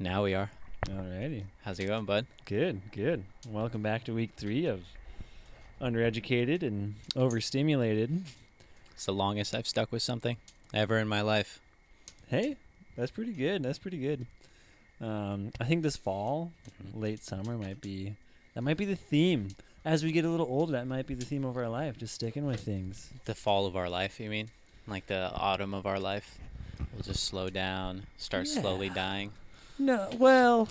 Now we are. Alrighty. How's it going, bud? Good, good. Welcome back to week 3 of Undereducated and Overstimulated. It's the longest I've stuck with something ever in my life. Hey, that's pretty good. That's pretty good. I think this fall, late summer might be the theme. As we get a little older, that might be the theme of our life, just sticking with things. The fall of our life, you mean? Like the autumn of our life? We'll just slow down, start slowly dying. No, well,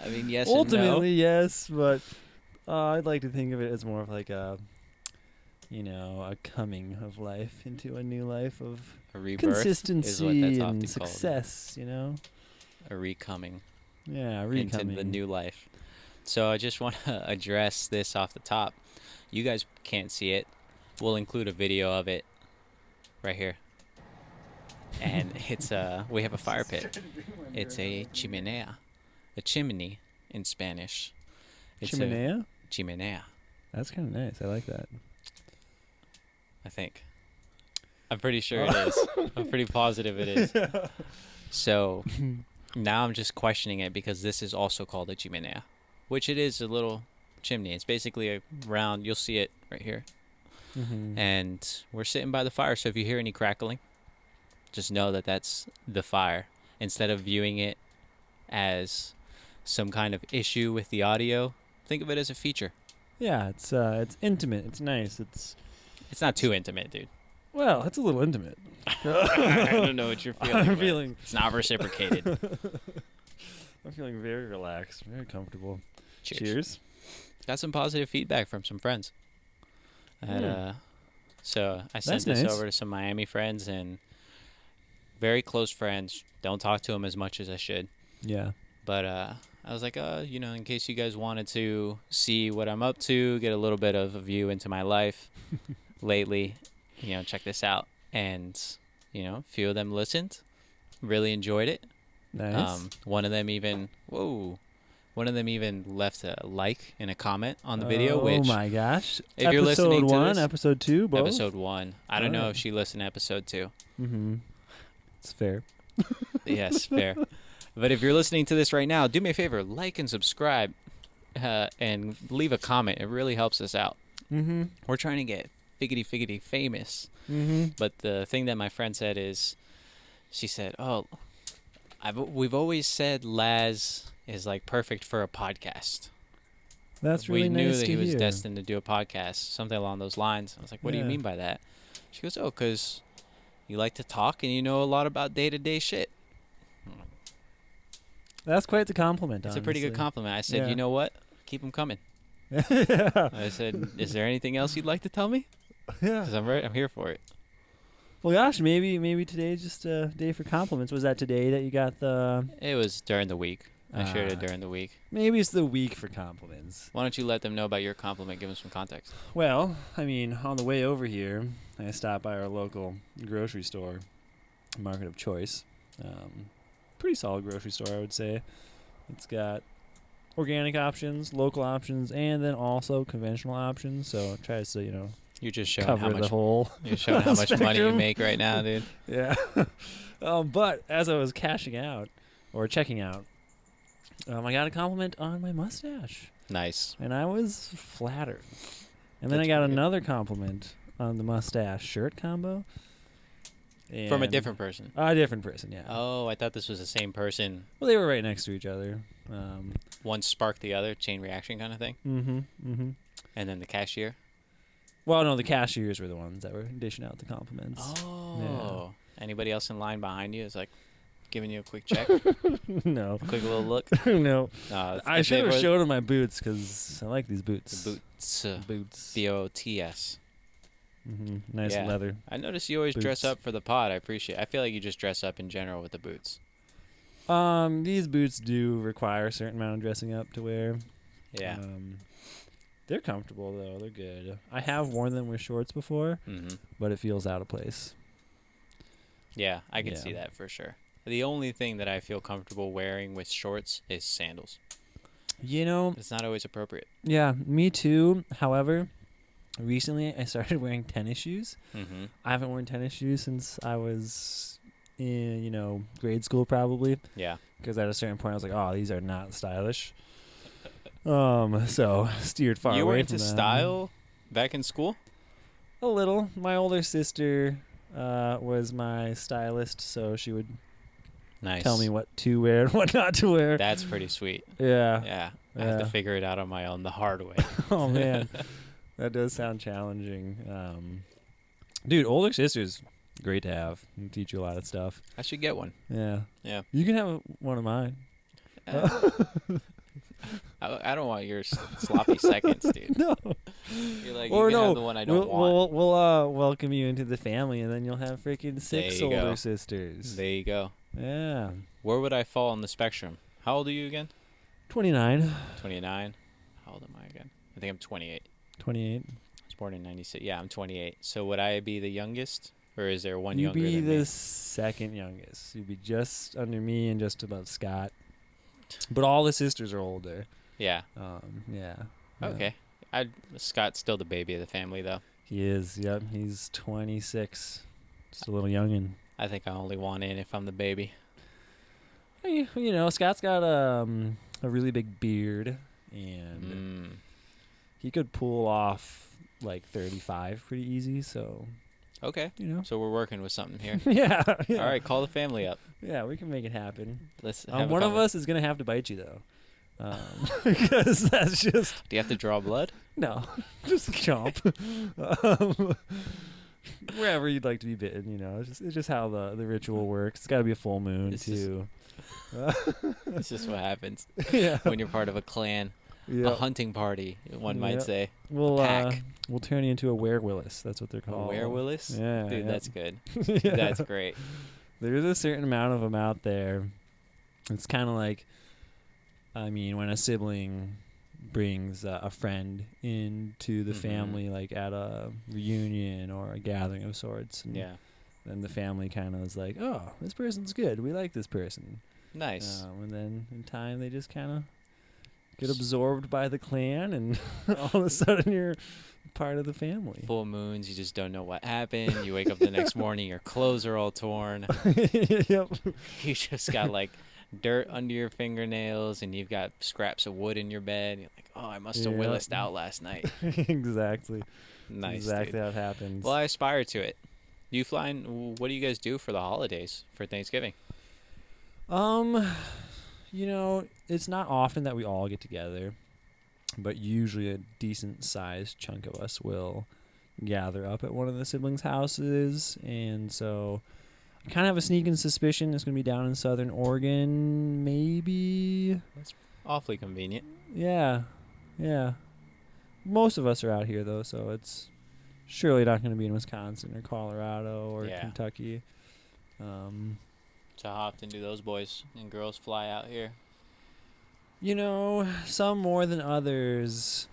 I mean, yes ultimately, and no. yes, but I'd like to think of it as more of like a coming of life into a new life of A rebirth consistency is what that's often and success, A recoming. Yeah, recoming. Into the new life. So I just want to address this off the top. You guys can't see it. We'll include a video of it right here. And it's we have a fire pit. It's a chimenea. A chimney in Spanish. It's Chimenea? Chimenea. That's kind of nice. I like that. I think. I'm pretty sure it is. I'm pretty positive it is. So now I'm just questioning it because this is also called a chimenea, which it is a little chimney. It's basically a round. You'll see it right here. Mm-hmm. And we're sitting by the fire. So if you hear any crackling, just know that that's the fire. Instead of viewing it as some kind of issue with the audio, think of it as a feature. Yeah, it's intimate. It's nice. It's not too intimate, dude. Well, it's a little intimate. I don't know what you're feeling. It's not reciprocated. I'm feeling very relaxed, very comfortable. Cheers. Got some positive feedback from some friends. So I sent this over to some Miami friends and very close friends. Don't talk to them as much as I should. Yeah. But I was like, in case you guys wanted to see what I'm up to, get a little bit of a view into my life lately, check this out. And, a few of them listened, really enjoyed it. Nice. One of them even left a like and a comment on the video. Oh my gosh! If you're listening to episode 1, this, episode 2, both. Episode 1. I don't know if she listened to episode 2. Mm-hmm. It's fair. Yes, fair. But if you're listening to this right now, do me a favor, like and subscribe, and leave a comment. It really helps us out. Mm-hmm. We're trying to get figgity famous. Mm-hmm. But the thing that my friend said is, she said, we've always said Laz is like perfect for a podcast. That's really nice to hear. We knew that he was destined to do a podcast, something along those lines. I was like, what do you mean by that? She goes, because you like to talk and you know a lot about day-to-day shit. That's quite the compliment, It's a pretty good compliment. I said, you know what? Keep them coming. Yeah. I said, is there anything else you'd like to tell me? Yeah. Because I'm here for it. Well, gosh, maybe today's just a day for compliments. Was that today that you got the... It was during the week. I shared it during the week. Maybe it's the week for compliments. Why don't you let them know about your compliment? Give them some context. Well, I mean, on the way over here, I stopped by our local grocery store, Market of Choice. Pretty solid grocery store, I would say. It's got organic options, local options, and then also conventional options. So it tries to, You're just showing cover how much the whole You're showing how much money you make right now, dude. Yeah. But as I was checking out, I got a compliment on my mustache. Nice. And I was flattered. And then I got another compliment on the mustache shirt combo. From a different person. A different person, yeah. Oh, I thought this was the same person. Well, they were right next to each other. One sparked the other, chain reaction kind of thing. Mm-hmm. Mm-hmm. And then the cashier. Well, no, the cashiers were the ones that were dishing out the compliments. Oh. Yeah. Anybody else in line behind you is like giving you a quick check? No. Quick little look? No. I should have showed them my boots because I like these boots. The boots. Boots. BOTS. Mm-hmm. Nice leather. I notice you always dress up for the pod. I feel like you just dress up in general with the boots. These boots do require a certain amount of dressing up to wear. Yeah. They're comfortable, though. They're good. I have worn them with shorts before, but it feels out of place. Yeah, I can see that for sure. The only thing that I feel comfortable wearing with shorts is sandals. It's not always appropriate. Yeah, me too. However, recently I started wearing tennis shoes. Mm-hmm. I haven't worn tennis shoes since I was in, grade school probably. Yeah. Because at a certain point I was like, oh, these are not stylish. So steered far You were away into from them. style back in school? A little. My older sister was my stylist, so she would Nice. tell me what to wear and what not to wear. That's pretty sweet. Yeah. Yeah. I have to figure it out on my own the hard way. Oh, man. That does sound challenging. Dude, older sister's great to have. Can teach you a lot of stuff. I should get one. Yeah. Yeah. You can have one of mine. I don't want your sloppy seconds, dude. No. You're like, Or you can no, have the one I don't want. we'll welcome you into the family, and then you'll have freaking 6 you older go. sisters. There you go. Yeah. Where would I fall on the spectrum? How old are you again? 29. 29. How old am I again? I think I'm 28. 28. I was born in 96. Yeah, I'm 28. So would I be the youngest? Or is there one You'd younger be than the me? second youngest. You'd be just under me and just above Scott. But all the sisters are older. Yeah. Yeah. Okay. Scott's still the baby of the family, though. He is. Yep. He's 26. Just a little youngin'. I think I only want in if I'm the baby. Scott's got a really big beard, and he could pull off like 35 pretty easy. So. Okay. So we're working with something here. Yeah. All right. Call the family up. Yeah, we can make it happen. Let's. One of us is gonna have to bite you though. Because that's just... Do you have to draw blood? No, just chomp. Wherever you'd like to be bitten, it's just how the ritual works. It's got to be a full moon, too. It's just what happens Yeah. when you're part of a clan, a hunting party, one might say. We'll turn you into a werewillis. That's what they're A called. werewillis? Yeah. Dude, that's good. Yeah. That's great. There's a certain amount of them out there. It's kind of like... when a sibling brings a friend into the family, like at a reunion or a gathering of sorts, and then the family kind of is like, oh, this person's good. We like this person. Nice. And then in time, they just kind of get absorbed by the clan, and all of a sudden you're part of the family. Full moons, you just don't know what happened. You wake up the next morning, your clothes are all torn. Yep. You just got like dirt under your fingernails, and you've got scraps of wood in your bed. You're like, oh, I must have willised out last night. Exactly. Nice. Exactly dude. how it happens. Well, I aspire to it. Do you fly in? What do you guys do for the holidays for Thanksgiving? It's not often that we all get together, but usually a decent sized chunk of us will gather up at one of the siblings' houses, and so I kind of have a sneaking suspicion it's going to be down in Southern Oregon, maybe. That's awfully convenient. Yeah. Most of us are out here, though, so it's surely not going to be in Wisconsin or Colorado or Kentucky. So how often do those boys and girls fly out here? Some more than others,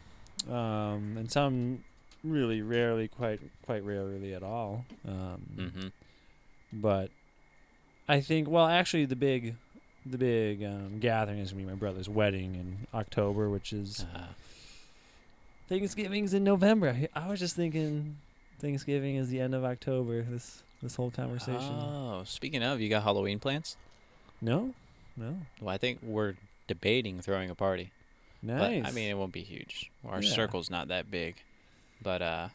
and some really rarely, quite rarely at all. But I think, actually, the big gathering is going to be my brother's wedding in October, which is Thanksgiving's in November. I was just thinking Thanksgiving is the end of October. This whole conversation. Oh, speaking of, you got Halloween plans? No. Well, I think we're debating throwing a party. Nice. But, it won't be huge. Our circle's not that big. But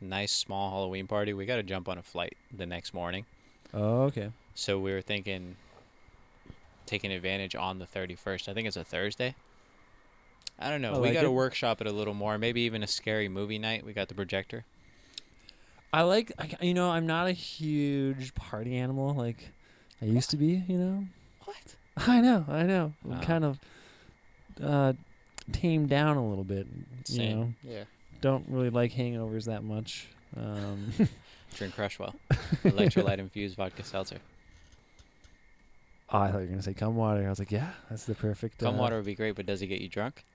nice small Halloween party. We got to jump on a flight the next morning. Oh, okay. So we were thinking taking advantage on the 31st. I think it's a Thursday. I don't know. We got to workshop it a little more. Maybe even a scary movie night. We got the projector. I'm not a huge party animal like I used to be, What? I know. I'm kind of tamed down a little bit, Same. Yeah. Don't really like hangovers that much. Drink Crushwell. Electrolyte infused vodka seltzer. Oh, I thought you were going to say cum water. I was like, yeah, that's the perfect... Cum water would be great, but does it get you drunk?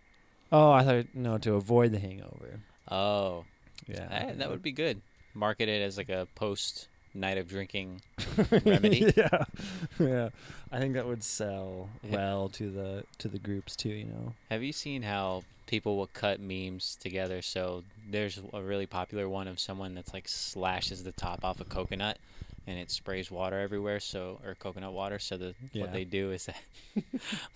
Oh, I thought, no, to avoid the hangover. Oh. Yeah. That would be good. Market it as like a post-night of drinking remedy. Yeah. I think that would sell well to the groups too, Have you seen how people will cut memes together? So there's a really popular one of someone that's like slashes the top off a coconut, and it sprays water everywhere, or coconut water. So Yeah. what they do is that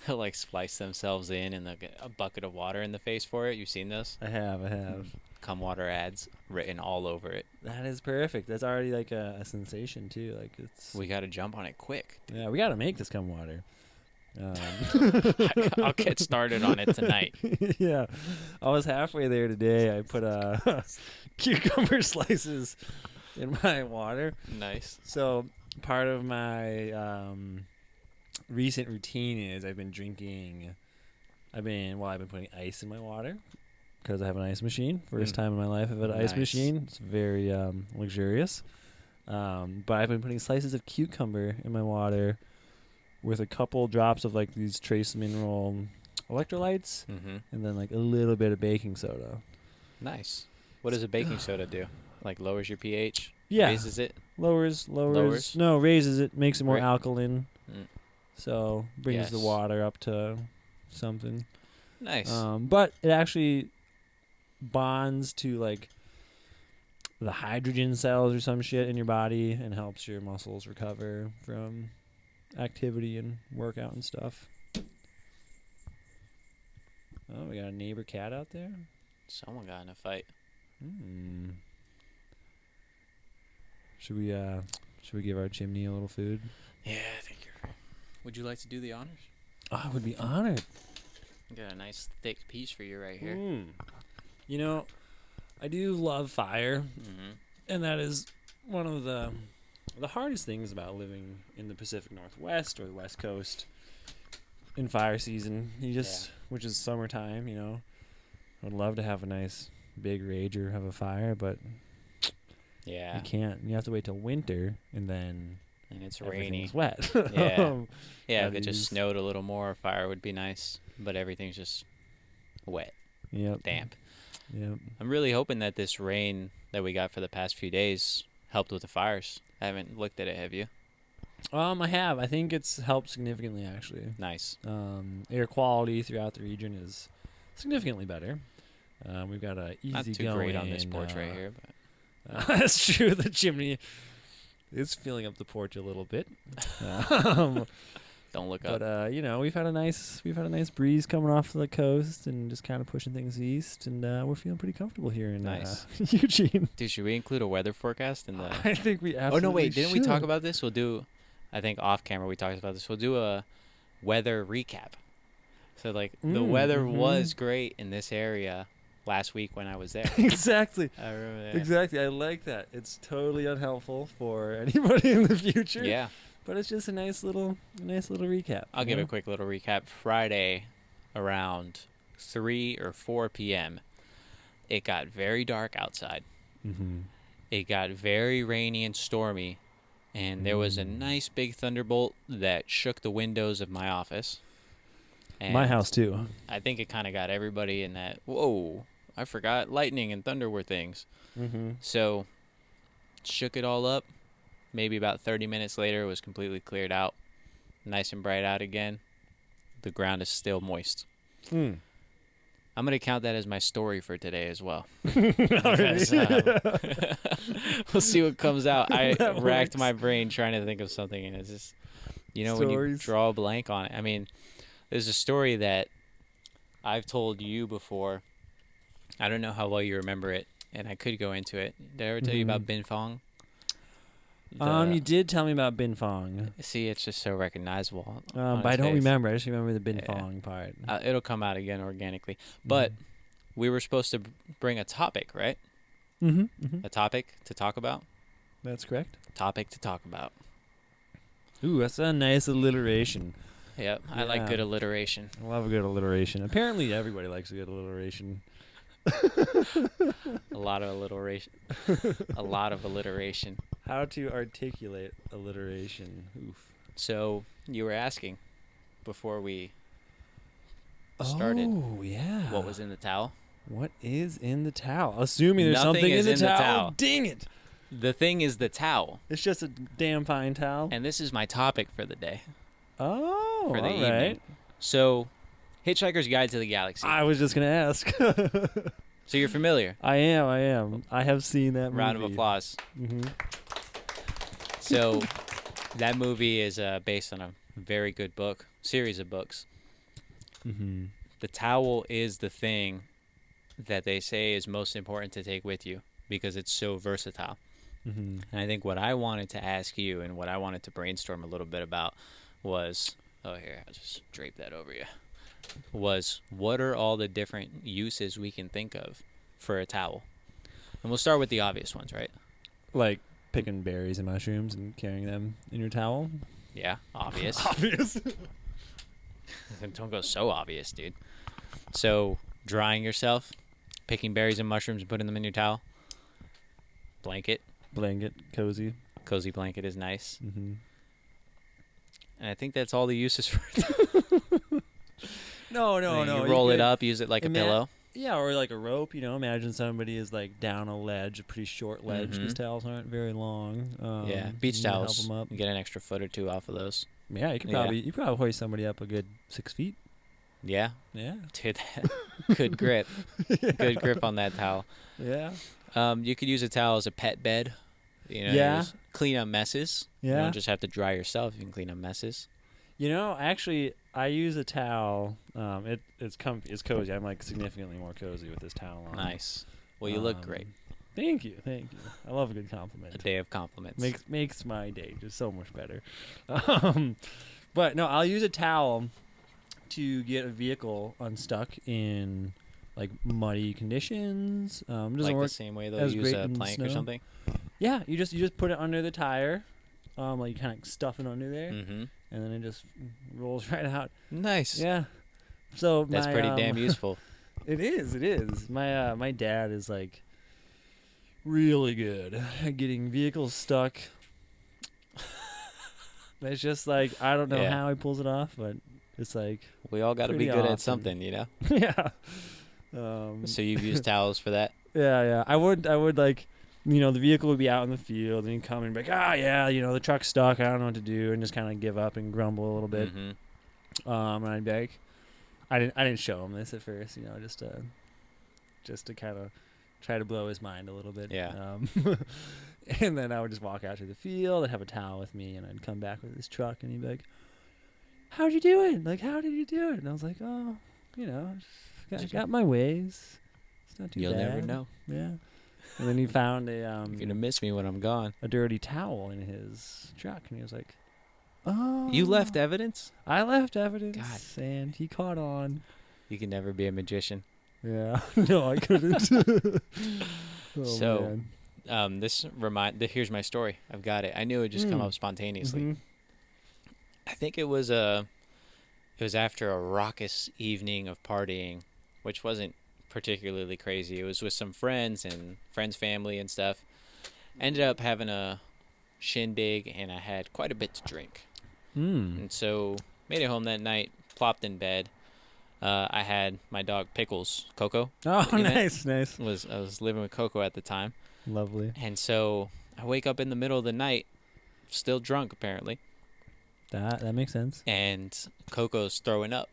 they'll like splice themselves in, and they'll get a bucket of water in the face for it. You've seen this? I have. Cum water ads written all over it. That is perfect. That's already like a sensation too. Like it's. We got to jump on it quick. Yeah, we got to make this cum water. I'll get started on it tonight. Yeah, I was halfway there today. I put cucumber slices in my water. Nice. So part of my recent routine is I've been putting ice in my water because I have an ice machine. First time in my life I've had an ice machine. It's very luxurious. But I've been putting slices of cucumber in my water with a couple drops of like these trace mineral electrolytes, and then like a little bit of baking soda. Nice. What does a baking soda do? Like lowers your pH? Yeah. Raises it? Lowers. No, raises it, makes it more alkaline. Mm. So brings the water up to something. Nice. But it actually bonds to like the hydrogen cells or some shit in your body and helps your muscles recover from activity and workout and stuff. Oh, we got a neighbor cat out there. Someone got in a fight. Should we give our chimney a little food? Yeah, I think you're right. Would you like to do the honors? Oh, I would be honored. I got a nice thick piece for you right here. You know, I do love fire, and that is one of the hardest things about living in the Pacific Northwest or the West Coast in fire season. Which is summertime, you know. I'd love to have a nice big rager of a fire, but you can't. You have to wait till winter, and then it's rainy. Everything's wet. Yeah, if it just snowed a little more, fire would be nice, but everything's just wet. Damp. Yep. I'm really hoping that this rain that we got for the past few days helped with the fires. I haven't looked at it, have you? I have. I think it's helped significantly, actually. Nice. Air quality throughout the region is significantly better. We've got a easy Not too going. great on this porch right here, but that's true. The chimney is filling up the porch a little bit. Don't look up. But we've had a nice breeze coming off the coast and just kind of pushing things east, and we're feeling pretty comfortable here in Eugene. Dude, should we include a weather forecast in the? I think we absolutely. Oh no, wait! Didn't we talk should. about this? We'll do. I think off camera we talked about this. We'll do a weather recap. So like the weather was great in this area last week when I was there. Exactly. I remember that. Exactly. I like that. It's totally unhelpful for anybody in the future. Yeah. But it's just a nice little recap. I'll give a quick little recap. Friday, around 3 or 4 p.m., it got very dark outside. It got very rainy and stormy, and there was a nice big thunderbolt that shook the windows of my office. And my house too. I think it kind of got everybody in that, whoa, I forgot lightning and thunder were things. So, shook it all up. Maybe about 30 minutes later, it was completely cleared out. Nice and bright out again. The ground is still moist. I'm going to count that as my story for today as well. Because, we'll see what comes out. I racked my brain trying to think of something, and it's just, when you draw a blank on it. I mean, there's a story that I've told you before. I don't know how well you remember it, and I could go into it. Did I ever tell you about Bin Fong? You did tell me about Bin Fong. See, it's just so recognizable. But I don't remember. I just remember the Bin Fong part. It'll come out again organically. But we were supposed to bring a topic, right? A topic to talk about? That's correct. Topic to talk about. Ooh, that's a nice alliteration. Yep, I like good alliteration. I love a good alliteration. Apparently everybody likes a good alliteration. A lot of alliteration. A lot of alliteration. How to articulate alliteration. Oof. So you were asking before we started. Oh, yeah. What was in the towel? What is in the towel? Assuming there's Nothing something is in the in the towel. towel. Dang it. The thing is the towel. It's just a damn fine towel. And this is my topic for the day. Oh, for the all evening. right. So, Hitchhiker's Guide to the Galaxy. I was just going to ask. So you're familiar? I am. I have seen that movie. Round of applause. So that movie is based on a very good series of books. Mm-hmm. The towel is the thing that they say is most important to take with you because it's so versatile. Mm-hmm. And I think what I wanted to ask you and what I wanted to brainstorm a little bit about was, oh, here, I'll just drape that over you, was what are all the different uses we can think of for a towel? And we'll start with the obvious ones, right? Like picking berries and mushrooms and carrying them in your towel. Yeah, obvious. Obvious. Don't go so obvious, dude. So, drying yourself, picking berries and mushrooms and putting them in your towel. Blanket. Blanket, cozy. Cozy blanket is nice. Mm-hmm. And I think that's all the uses for it. No. You roll it up, use it like a pillow. Yeah, or like a rope. Imagine somebody is like down a ledge, a pretty short ledge, because towels aren't very long. Yeah, beach towels. Help them up. You get an extra foot or two off of those. Yeah, you could probably hoist somebody up a good 6 feet. Yeah. Yeah. Dude, good grip. Yeah. Good grip on that towel. Yeah. You could use a towel as a pet bed. Just clean up messes. Yeah. You don't just have to dry yourself. You can clean up messes. Actually, I use a towel. It's comfy. It's cozy. I'm like significantly more cozy with this towel on. Nice. Well, you look great. Thank you. I love a good compliment. A day of compliments. Makes my day just so much better. But no, I'll use a towel to get a vehicle unstuck in like muddy conditions. Doesn't like work the same way they'll use a plank or something. Yeah, you just put it under the tire, like you kind of stuff it under there, Mm-hmm. and then it just rolls right out. Nice. Yeah. So that's pretty damn useful. It is. My dad is like really good at getting vehicles stuck. It's just like I don't know how he pulls it off, but it's like we all got to be good at something, Yeah. So you've used towels for that? Yeah. I would like, the vehicle would be out in the field, and he'd come and be like, the truck's stuck. I don't know what to do, and just kind of give up and grumble a little bit. Mm-hmm. And I'd be like, I didn't show him this at first, just to kind of try to blow his mind a little bit. Yeah. And then I would just walk out to the field. I'd have a towel with me, and I'd come back with his truck, and he'd be like, "How'd you do it? Like, how did you do it?" And I was like, "Oh, got my ways. It's not too bad. You'll never know." Yeah. And then he found a You're gonna miss me when I'm gone. a dirty towel in his truck, and he was like, "Oh." You left evidence? I left evidence. God. And he caught on. You can never be a magician. Yeah. No, I couldn't. Here's my story. I've got it. I knew it would just come up spontaneously. Mm-hmm. I think it was after a raucous evening of partying, which wasn't particularly crazy. It was with some friends and friends' family and stuff. Ended up having a shindig, and I had quite a bit to drink. And so made it home that night, plopped in bed. I had my dog Pickles, Coco. Oh, nice. I was living with Coco at the time. Lovely. And so I wake up in the middle of the night, still drunk apparently. That makes sense. And Coco's throwing up.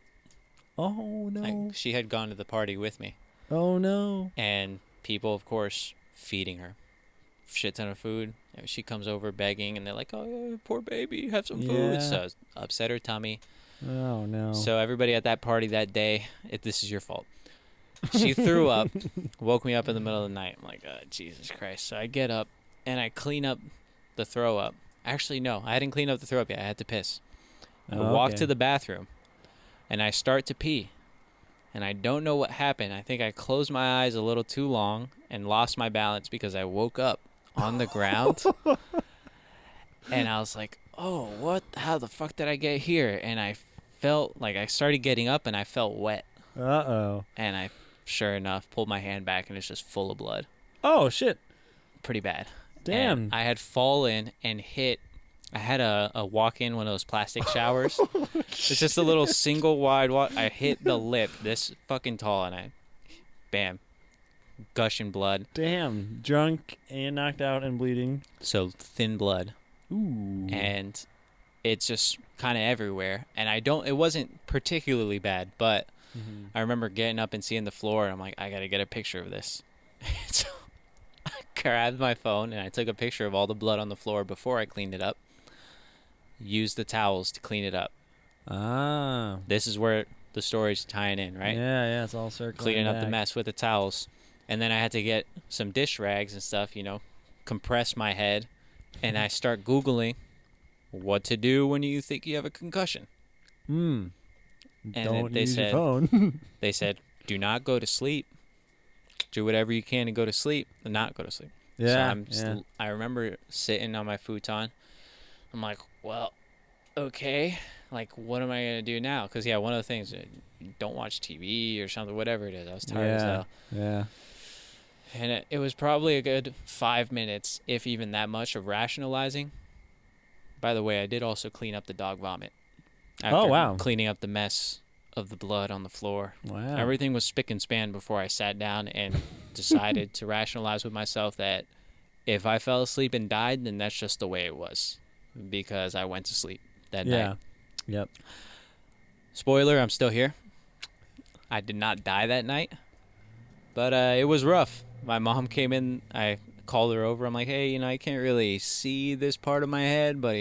Oh, no. She had gone to the party with me. Oh, no. And people, of course, feeding her shit ton of food. She comes over begging, and they're like, "Oh, poor baby, have some food." So upset her tummy. Oh, no. So everybody at that party that day, this is your fault. She threw up, woke me up in the middle of the night. I'm like, oh, Jesus Christ. So I get up, and I clean up the throw up. Actually, no, I hadn't cleaned up the throw up yet. I had to piss. I walk to the bathroom, and I start to pee. And I don't know what happened. I think I closed my eyes a little too long and lost my balance because I woke up on the ground. And I was like, oh, how the fuck did I get here? And I felt like I started getting up, and I felt wet. Uh-oh. And I, sure enough, pulled my hand back, and it's just full of blood. Oh, shit. Pretty bad. Damn. And I had fallen and hit. I had a walk-in, one of those plastic showers. It's just a little single wide walk. I hit the lip this fucking tall, and bam, gushing blood. Damn. Drunk and knocked out and bleeding. So thin blood. Ooh. And it's just kind of everywhere. And it wasn't particularly bad, but I remember getting up and seeing the floor, and I'm like, I got to get a picture of this. So I grabbed my phone and I took a picture of all the blood on the floor before I cleaned it up. Used the towels to clean it up. Ah. This is where the story's tying in, right? Yeah, it's all circling Cleaning up the back. mess with the towels. And then I had to get some dish rags and stuff, compress my head. And I start Googling what to do when you think you have a concussion. And don't they use your said, phone. they said, do not go to sleep. Do whatever you can to go to sleep and not go to sleep. Yeah. So I remember sitting on my futon. I'm like, well, okay. Like, what am I going to do now? Because, one of the things, don't watch TV or something, whatever it is. I was tired as hell. Yeah. And it was probably a good 5 minutes, if even that much, of rationalizing. By the way, I did also clean up the dog vomit. After cleaning up the mess of the blood on the floor. Wow. Everything was spick and span before I sat down and decided to rationalize with myself that if I fell asleep and died, then that's just the way it was. Because I went to sleep that night. Yep. Spoiler, I'm still here. I did not die that night. But it was rough. My mom came in. I called her over. I'm like, hey, I can't really see this part of my head, but,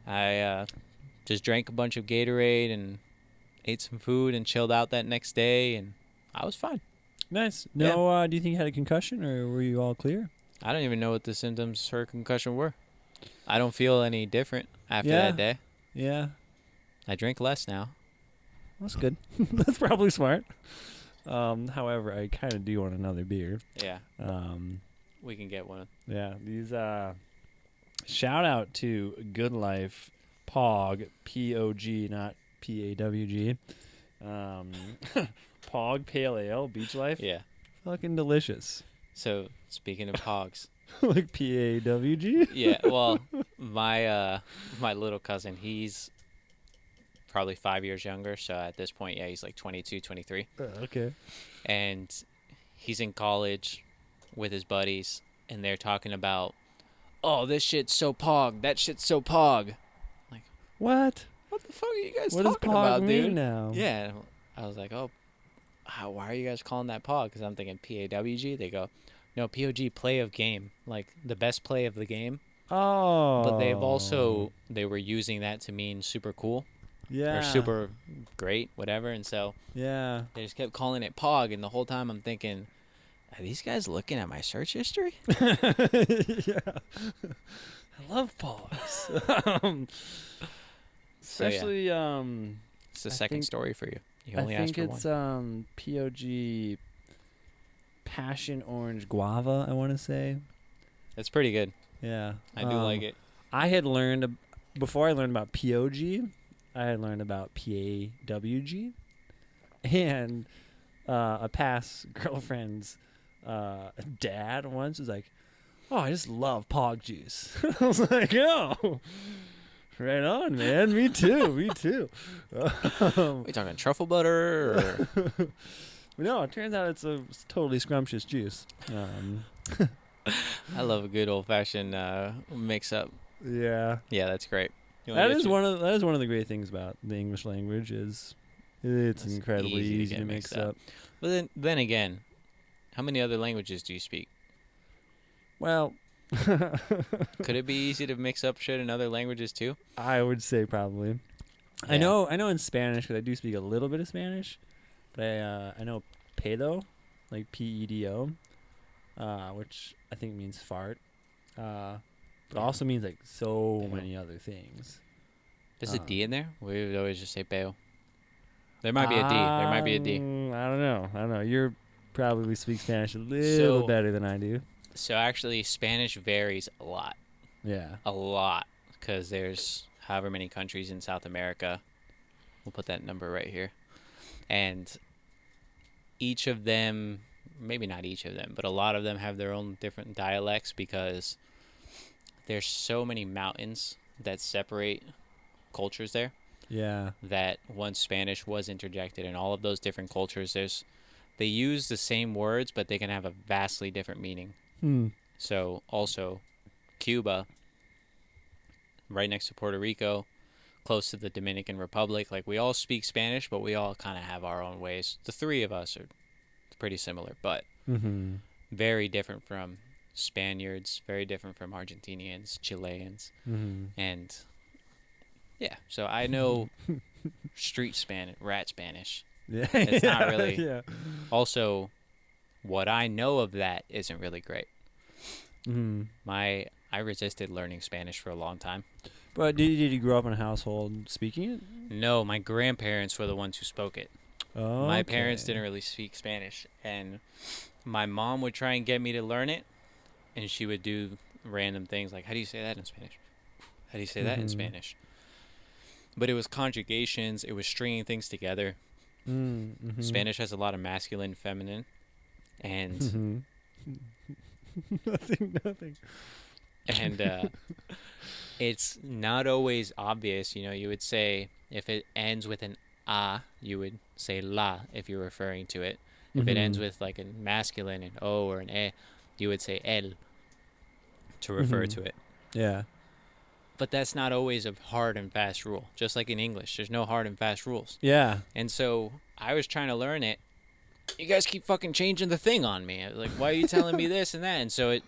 I just drank a bunch of Gatorade and ate some food and chilled out that next day, and I was fine. Nice. No, do you think you had a concussion, or were you all clear? I don't even know what the symptoms for concussion were. I don't feel any different after that day. Yeah. I drink less now. That's good. That's probably smart. However, I kind of do want another beer. Yeah. We can get one. Yeah. These, shout out to Good Life P.O.G, P.O.G, not P.A.W.G. P.O.G Pale Ale, Beach Life. Yeah. Fucking delicious. So, speaking of P.O.Gs. Like P.A.W.G? Yeah, well, my little cousin, he's probably 5 years younger, so at this point, he's like 22, 23. Okay. And he's in college with his buddies, and they're talking about, oh, this shit's so P.O.G, that shit's so P.O.G. Like, what? What the fuck are you guys what talking does about, mean dude? Now? Yeah, I was like, oh, why are you guys calling that P.O.G? Because I'm thinking P.A.W.G. They go, no, P.O.G, play of game, like the best play of the game. Oh. But they were using that to mean super cool. Yeah. Or super great, whatever. And so they just kept calling it P.O.G. And the whole time I'm thinking, are these guys looking at my search history? Yeah. I love P.O.Gs. Especially, it's the second story for you. You only I asked think for it's one. P.O.G Passion Orange Guava, I want to say. It's pretty good. Yeah. I do like it. I had learned, before I learned about P.O.G, I had learned about P.A.W.G. And a past girlfriend's dad once was like, oh, I just love P.O.G juice. I was like, oh, right on, man. Me too. Me too. Are you talking truffle butter? Or? No, it turns out it's a totally scrumptious juice. I love a good old-fashioned mix-up. Yeah. Yeah, that's great. That is one of the great things about the English language is it's incredibly easy to mix up. But then again, how many other languages do you speak? Well, could it be easy to mix up shit in other languages too? I would say probably. Yeah. I know in Spanish, because I do speak a little bit of Spanish, but I know pedo, like P-E-D-O, which I think means fart, but also means like so many other things. There's a D in there? We would always just say peo. There might be a D. There might be a D. I don't know. You probably speak Spanish a little better than I do. So actually, Spanish varies a lot. Yeah. A lot. Because there's however many countries in South America. We'll put that number right here. And each of them, maybe not each of them, but a lot of them have their own different dialects because there's so many mountains that separate cultures there. Yeah. That once Spanish was interjected in all of those different cultures, they use the same words, but they can have a vastly different meaning. So also Cuba, right next to Puerto Rico, close to the Dominican Republic, like we all speak Spanish, but we all kind of have our own ways. The three of us are pretty similar, but very different from Spaniards, very different from Argentinians, Chileans, Mm-hmm. and yeah. So I know street Spanish, rat Spanish. Yeah. It's not really. Yeah. Also, what I know of that isn't really great. Mm-hmm. I resisted learning Spanish for a long time. But did you grow up in a household speaking it? No, my grandparents were the ones who spoke it. Oh, My parents didn't really speak Spanish, and my mom would try and get me to learn it, and she would do random things like, how do you say that in Spanish? How do you say that in Spanish? But it was conjugations, it was stringing things together. Mm-hmm. Spanish has a lot of masculine, feminine, and nothing. and it's not always obvious. You would say if it ends with an a, you would say la if you're referring to it. If it ends with like a masculine, an o or an e, you would say el to refer to it. Yeah. But that's not always a hard and fast rule. Just like in English, there's no hard and fast rules. Yeah. And so I was trying to learn it. You guys keep fucking changing the thing on me. Like, why are you telling me this and that? And so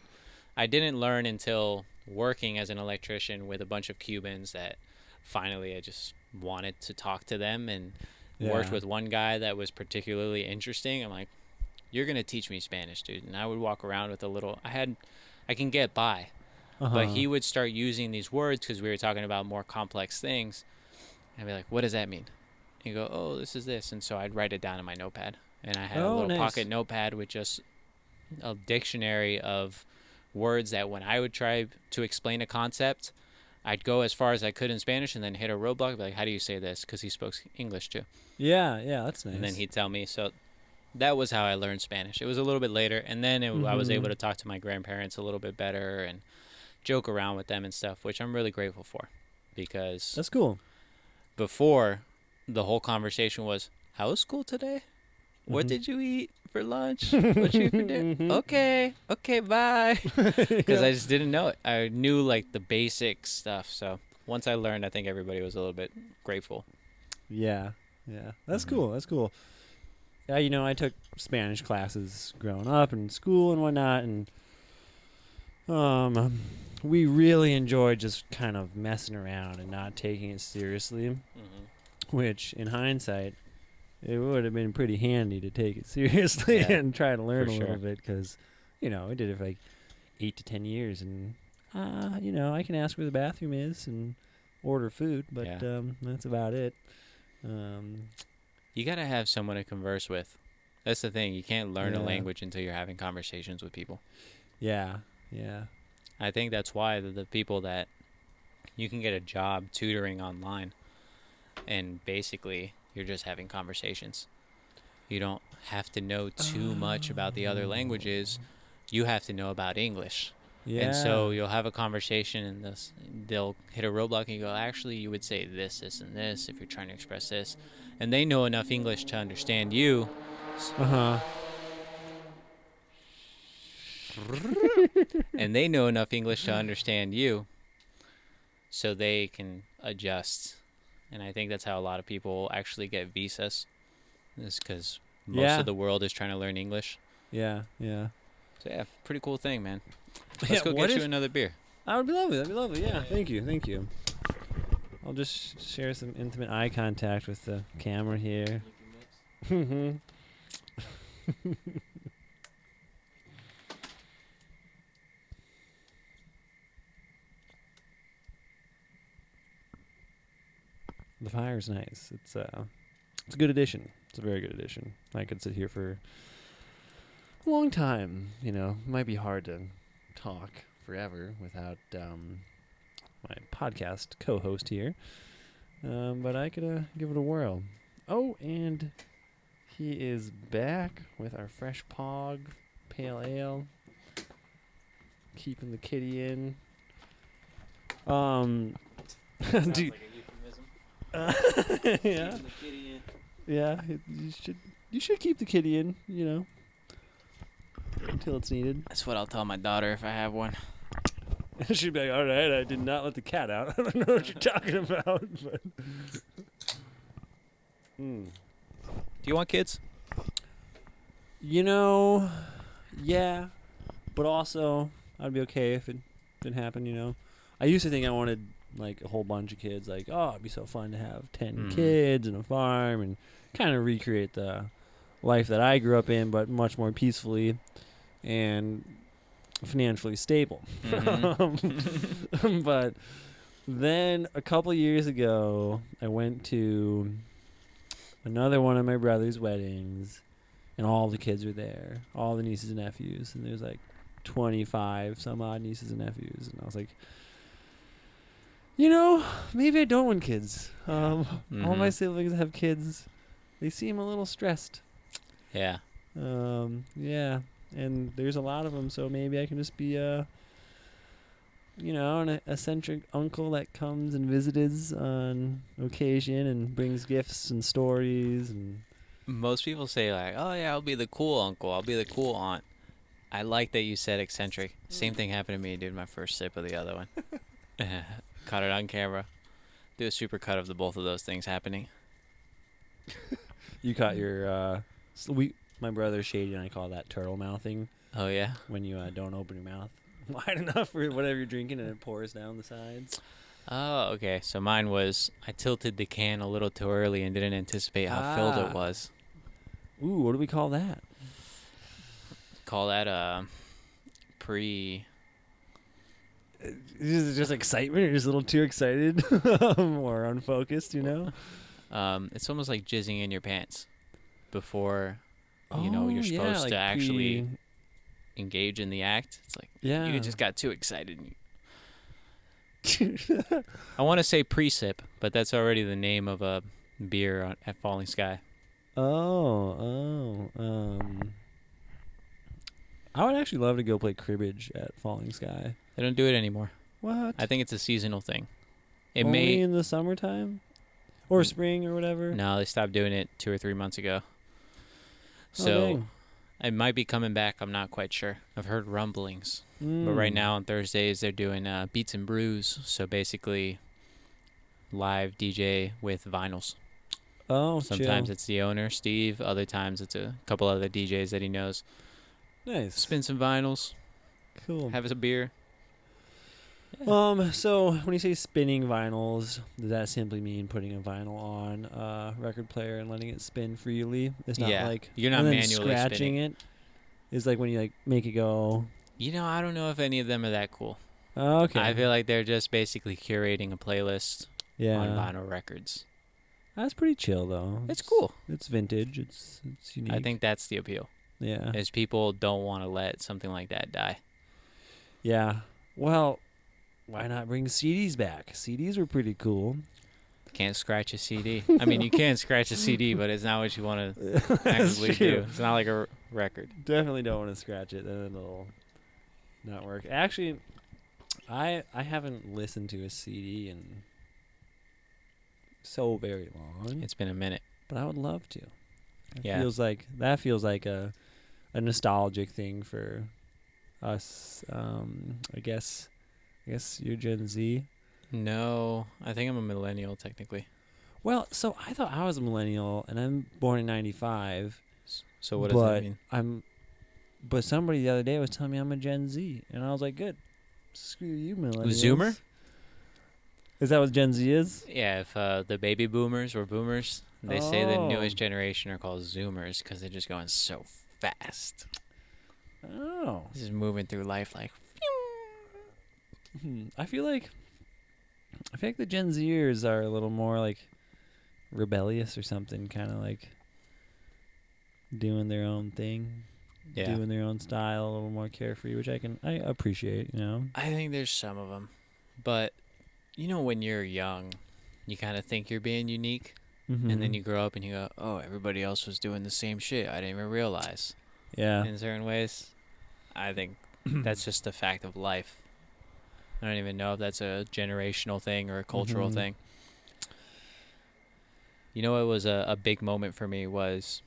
I didn't learn until working as an electrician with a bunch of Cubans that finally I just wanted to talk to them, and worked with one guy that was particularly interesting. I'm like, you're going to teach me Spanish, dude. And I would walk around with I can get by. But he would start using these words because we were talking about more complex things. I'd be like, what does that mean? He'd go, oh, this is this. And so I'd write it down in my notepad. And I had a little pocket notepad with just a dictionary of words that when I would try to explain a concept, I'd go as far as I could in Spanish and then hit a roadblock. Be like, how do you say this? Because he spoke English too. Yeah, that's nice. And then he'd tell me. So that was how I learned Spanish. It was a little bit later. And then I was able to talk to my grandparents a little bit better and joke around with them and stuff, which I'm really grateful for, because that's cool. Before, the whole conversation was, how was school today? What did you eat for lunch? What you for dinner? Okay, bye. Because I just didn't know it. I knew like the basic stuff. So once I learned, I think everybody was a little bit grateful. Yeah. That's cool. That's cool. Yeah, I took Spanish classes growing up in school and whatnot, and we really enjoyed just kind of messing around and not taking it seriously, which in hindsight, it would have been pretty handy to take it seriously and try to learn a little bit, because, we did it for like 8 to 10 years, and, I can ask where the bathroom is and order food, but that's about it. You got to have someone to converse with. That's the thing. You can't learn a language until you're having conversations with people. Yeah. I think that's why the people that you can get a job tutoring online, and basically you're just having conversations. You don't have to know too much about the other languages. You have to know about English. Yeah. And so you'll have a conversation, and they'll hit a roadblock, and you go, actually, you would say this, this, and this if you're trying to express this. And they know enough English to understand you. And they know enough English to understand you, so they can adjust. And I think that's how a lot of people actually get visas, is because most of the world is trying to learn English. Yeah. So yeah, pretty cool thing, man. Let's go get you another beer. That would be lovely. That'd be lovely. Yeah. Thank you. I'll just share some intimate eye contact with the camera here. The fire's nice. It's a good addition. It's a very good addition. I could sit here for a long time. Might be hard to talk forever without my podcast co-host here. But I could give it a whirl. Oh, and he is back with our fresh P.O.G pale ale. Keeping the kitty in. Dude. Yeah. Yeah, you should keep the kitty in, until it's needed. That's what I'll tell my daughter if I have one. She'd be like, all right, I did not let the cat out. I don't know what you're talking about. But. Do you want kids? Yeah, but also I'd be okay if it didn't happen. You know, I used to think I wanted like a whole bunch of kids. Like, oh, it'd be so fun to have 10 Mm-hmm. kids and a farm and kind of recreate the life that I grew up in, but much more peacefully and financially stable. Mm-hmm. But then a couple years ago, I went to another one of my brother's weddings, and all the kids were there, all the nieces and nephews, and there's like 25 some odd nieces and nephews, and I was like, you know, maybe I don't want kids. All Mm-hmm. my siblings have kids. They seem a little stressed. Yeah. Yeah, and there's a lot of them, so maybe I can just be an eccentric uncle that comes and visits on occasion and brings gifts and stories and. Most people say like, "Oh yeah, I'll be the cool uncle. I'll be the cool aunt." I like that you said eccentric. Same thing happened to me, dude. My first sip of the other one. Caught it on camera. Do a super cut of the both of those things happening. You caught your my brother Shady and I call that turtle mouthing Oh yeah. when you don't open your mouth wide enough for whatever you're drinking and it pours down the sides. Oh, okay. So mine was I tilted the can a little too early and didn't anticipate how filled it was. Ooh, what do we call that? Call that pre. Is it just excitement? You're just a little too excited or unfocused, you know? It's almost like jizzing in your pants before Oh, you're yeah, supposed like to actually engage in the act. It's like Yeah. you just got too excited. I want to say pre-sip, but that's already the name of a beer at Falling Sky. Oh. I would actually love to go play cribbage at Falling Sky. They don't do it anymore. What? I think it's a seasonal thing. It Only may in the summertime? Or spring or whatever? No, they stopped doing it 2 or 3 months ago. Oh, So dang. it might be coming back. I'm not quite sure. I've heard rumblings. But Hmm. right now on Thursdays they're doing beats and brews. So basically live DJ with vinyls. Oh, Sometimes chill. it's the owner, Steve. Other times it's a couple other DJs that he knows. Nice. Spin some vinyls, Cool. have us a beer. So when you say spinning vinyls, does that simply mean putting a vinyl on a record player and letting it spin freely? It's not Yeah, like you're not and then manually scratching spinning. it. It's like when you like make it go. I don't know if any of them are that cool. Oh, okay. I feel like they're just basically curating a playlist yeah. on vinyl records. That's pretty chill though. It's cool. It's vintage. It's unique. I think that's the appeal. Yeah. Is people don't want to let something like that die. Yeah. Well, why not bring CDs back? CDs were pretty cool. Can't scratch a CD. I mean, you can scratch a CD, but it's not what you want to That's actively true. do. It's not like a record. Definitely don't want to scratch it, then it'll not work. Actually, I haven't listened to a CD in so very long, It's been a minute. but I would love to. Yeah. That feels like a nostalgic thing for us. I guess you're Gen Z. No, I think I'm a millennial technically. Well, so I thought I was a millennial, and I'm born in '95. So what does that mean? But somebody the other day was telling me I'm a Gen Z, and I was like, good. Screw you, millennials. Zoomer? Is that what Gen Z is? Yeah, if the baby boomers were boomers, they say the Oh. newest generation are called Zoomers because they're just going so fast. Oh. Just moving through life like. I feel like the Gen Zers are a little more like rebellious or something, kind of like doing their own thing, Yeah. doing their own style, a little more carefree, which I appreciate, you know. I think there's some of them, but when you're young, you kind of think you're being unique, and then you grow up and you go, "Oh, everybody else was doing the same shit. I didn't even realize." yeah. In certain ways, I think that's just a fact of life. I don't even know if that's a generational thing or a cultural Mhm. thing. What was a big moment for me was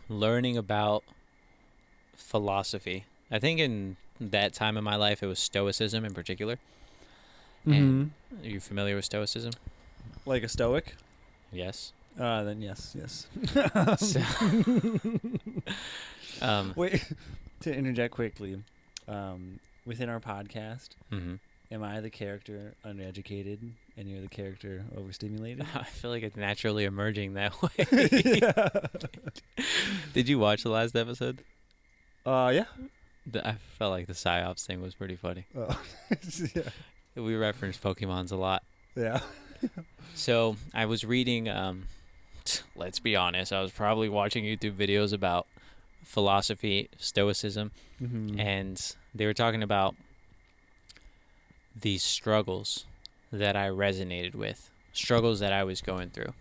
learning about philosophy. I think in that time in my life, it was Stoicism in particular. And are you familiar with Stoicism? Like a stoic? Yes. Then yes. So, Wait, to interject quickly, within our podcast, Mm-hmm. am I the character undereducated and you're the character overstimulated? I feel like it's naturally emerging that way. Did you watch the last episode? Yeah. I felt like the psyops thing was pretty funny. Oh. Yeah. We referenced Pokemons a lot. Yeah. So I was reading, let's be honest, I was probably watching YouTube videos about philosophy, stoicism, Mm-hmm. and they were talking about these struggles that I resonated with, struggles that I was going through,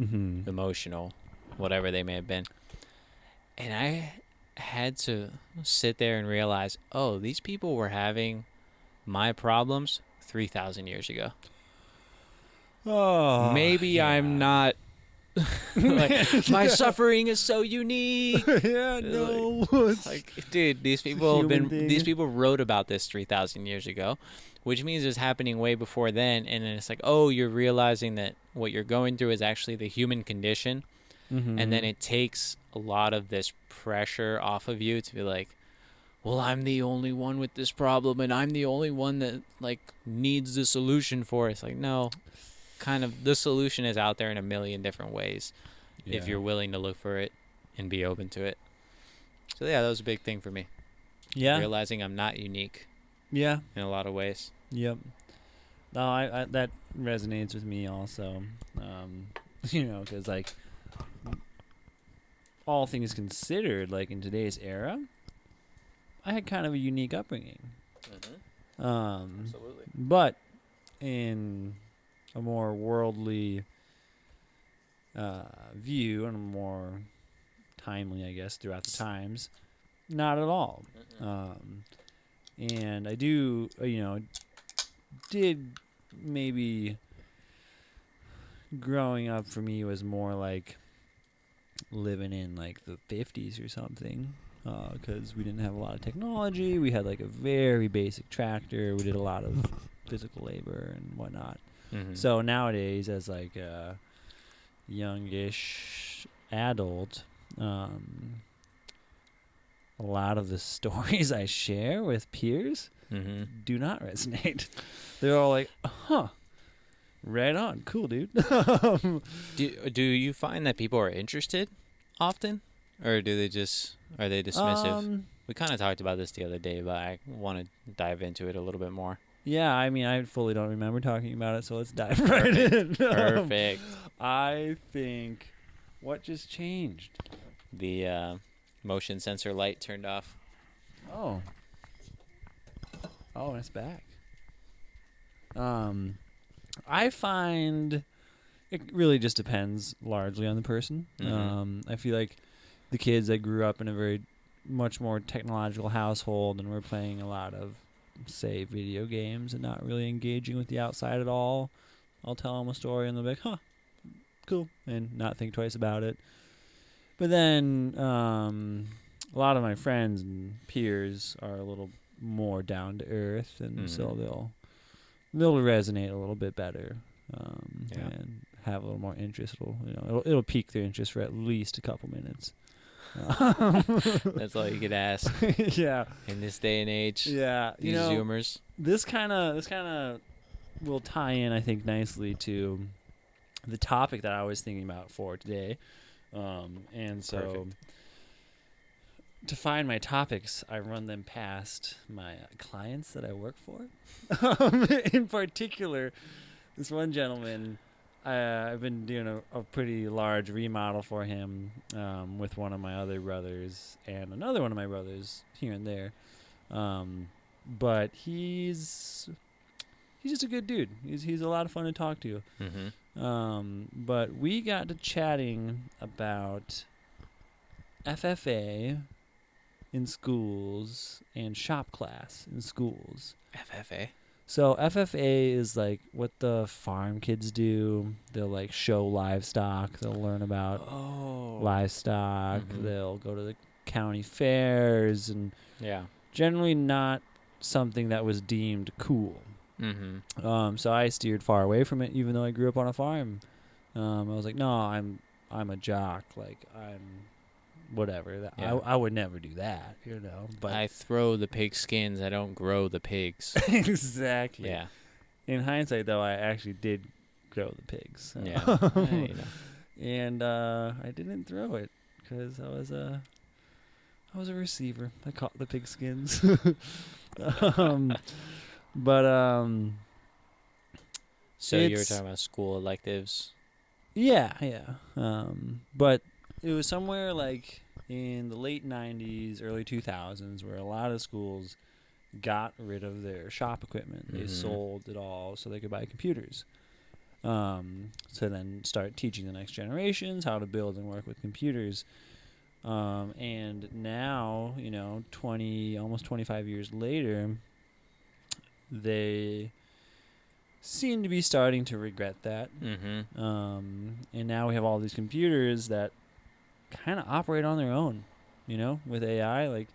Mm-hmm. emotional, whatever they may have been. And I had to sit there and realize, oh, these people were having my problems 3,000 years ago. Oh, Maybe yeah. I'm not. Like, my suffering is so unique. Yeah, no. Like, dude, these people have been. thing. These people wrote about this 3,000 years ago, which means it's happening way before then. And then it's like, oh, you're realizing that what you're going through is actually the human condition, Mm-hmm. and then it takes a lot of this pressure off of you to be like, well, I'm the only one with this problem, and I'm the only one that like needs the solution for it. It's like, no, kind of the solution is out there in a million different ways if you're willing to look for it and be open to it. So yeah, that was a big thing for me. Yeah. Realizing I'm not unique Yeah. in a lot of ways. Yep. No, I that resonates with me also. Because like all things considered, like in today's era, I had kind of a unique upbringing. Absolutely. But in a more worldly view and a more timely, I guess, throughout the times, not at all. And I do, did maybe growing up for me was more like living in like the 50s or something, because we didn't have a lot of technology. We had like a very basic tractor. We did a lot of physical labor and whatnot. Mm-hmm. So nowadays, as like a youngish adult, a lot of the stories I share with peers Mm-hmm. do not resonate. They're all like, huh, right on, cool, dude. Do you find that people are interested often, or are they dismissive? We kind of talked about this the other day, but I want to dive into it a little bit more. Yeah, I mean, I fully don't remember talking about it, so let's dive right in. Perfect. I think what just changed? The motion sensor light turned off. Oh, it's back. I find it really just depends largely on the person. Mm-hmm. I feel like the kids that grew up in a very much more technological household and were playing a lot of, say, video games and not really engaging with the outside at all, I'll tell them a story and they'll be like, huh, cool, and not think twice about it. But then a lot of my friends and peers are a little more down to earth, and so they'll resonate a little bit better, and have a little more interest. It'll pique their interest for at least a couple minutes. That's all you could ask. Yeah. In this day and age. Yeah. These Zoomers. This kind of will tie in, I think, nicely to the topic that I was thinking about for today. And so Perfect. to find my topics, I run them past my clients that I work for. In particular, this one gentleman, I've been doing a pretty large remodel for him, with one of my other brothers and another one of my brothers here and there. But he's just a good dude. He's a lot of fun to talk to. Mm-hmm. But we got to chatting about FFA in schools and shop class in schools. FFA. So FFA is like what the farm kids do. They'll like show livestock. They'll learn about livestock. Mhm. They'll go to the county fairs, and generally not something that was deemed cool. Mm-hmm. So I steered far away from it, even though I grew up on a farm. I was like, no, I'm a jock. Like whatever. Yeah. I would never do that, But I throw the pig skins. I don't grow the pigs. exactly. Yeah. In hindsight, though, I actually did grow the pigs. So. Yeah. And I didn't throw it because I was a receiver. I caught the pig skins. But So you were talking about school electives. yeah. But it was somewhere like in the late 90s, early 2000s where a lot of schools got rid of their shop equipment. They sold it all so they could buy computers. To then start teaching the next generations how to build and work with computers. And now, almost 25 years later, they seem to be starting to regret that. Mm-hmm. And now we have all these computers that kind of operate on their own, with AI. Like,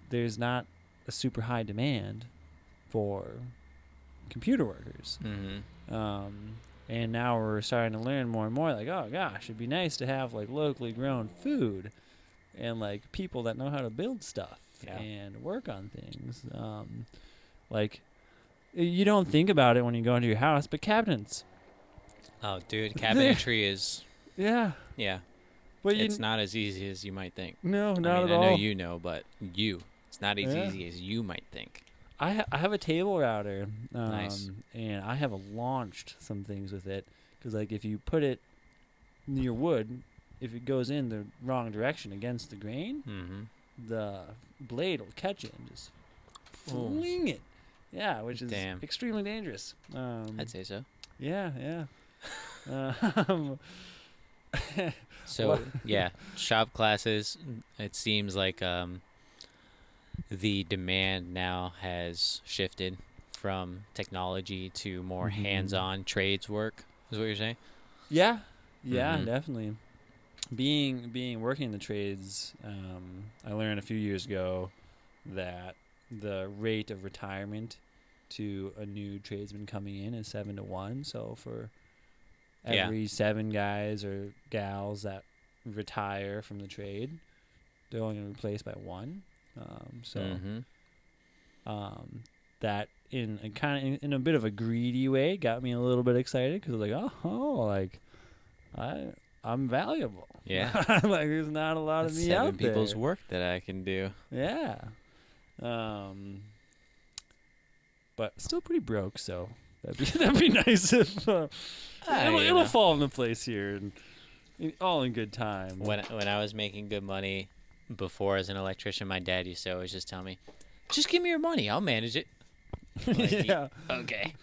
there's not a super high demand for computer workers. And now we're starting to learn more and more, like, oh gosh, it'd be nice to have like locally grown food and like people that know how to build stuff and work on things. Like, you don't think about it when you go into your house, but cabinets. Oh, dude, cabinetry is yeah, but it's not as easy as you might think. No, not at I all. know you know, but it's not as easy as you might think. I have a table router, Nice. and I have launched some things with it because, like, if you put it near wood, if it goes in the wrong direction against the grain, the blade will catch it and just fling it. Yeah, which is extremely dangerous. I'd say so. Yeah. So shop classes. It seems like the demand now has shifted from technology to more hands-on trades work. Is what you're saying? Yeah, definitely. Being working in the trades, I learned a few years ago that the rate of retirement to a new tradesman coming in is 7-1. So for every 7 guys or gals that retire from the trade, they're only going to be replaced by 1. That in a bit of a greedy way got me a little bit excited because I was like, I'm valuable. Yeah. Like, there's not a lot of me out there. 7 people's work that I can do. Yeah. But still pretty broke, so that'd be nice if it'll fall into place here, and all in good time. When I was making good money before as an electrician, my dad used to always just tell me, "Just give me your money, I'll manage it." Like, yeah. Okay.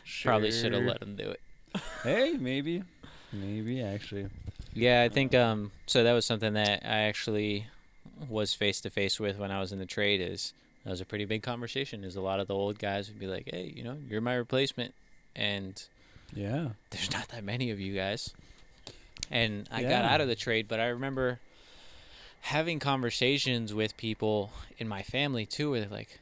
Sure. Probably should have let him do it. Hey, maybe actually. Yeah, I think so that was something that I actually was face to face with when I was in the trade. That was a pretty big conversation. Is a lot of the old guys would be like, "Hey, you're my replacement," and there's not that many of you guys. And I got out of the trade, but I remember having conversations with people in my family too, where they're like,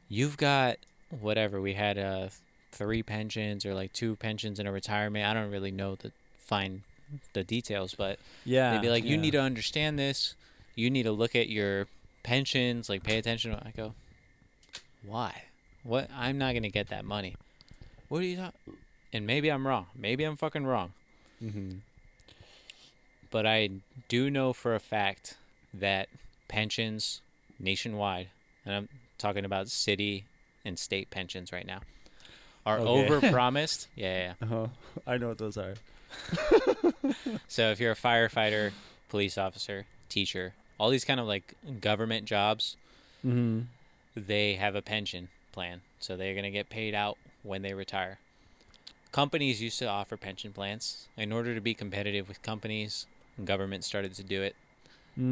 "You've got whatever." We had 3 pensions or like 2 pensions and a retirement. I don't really know the details, but they'd be like, "You need to understand this. You need to look at your pensions, like pay attention." I go, "Why? What? I'm not gonna get that money. What are you talking?" And maybe I'm wrong. Maybe I'm fucking wrong. But I do know for a fact that pensions nationwide, and I'm talking about city and state pensions right now, are overpromised. Yeah. I know what those are. So if you're a firefighter, police officer, teacher, all these kind of like government jobs, they have a pension plan. So they're going to get paid out when they retire. Companies used to offer pension plans. In order to be competitive with companies, government started to do it.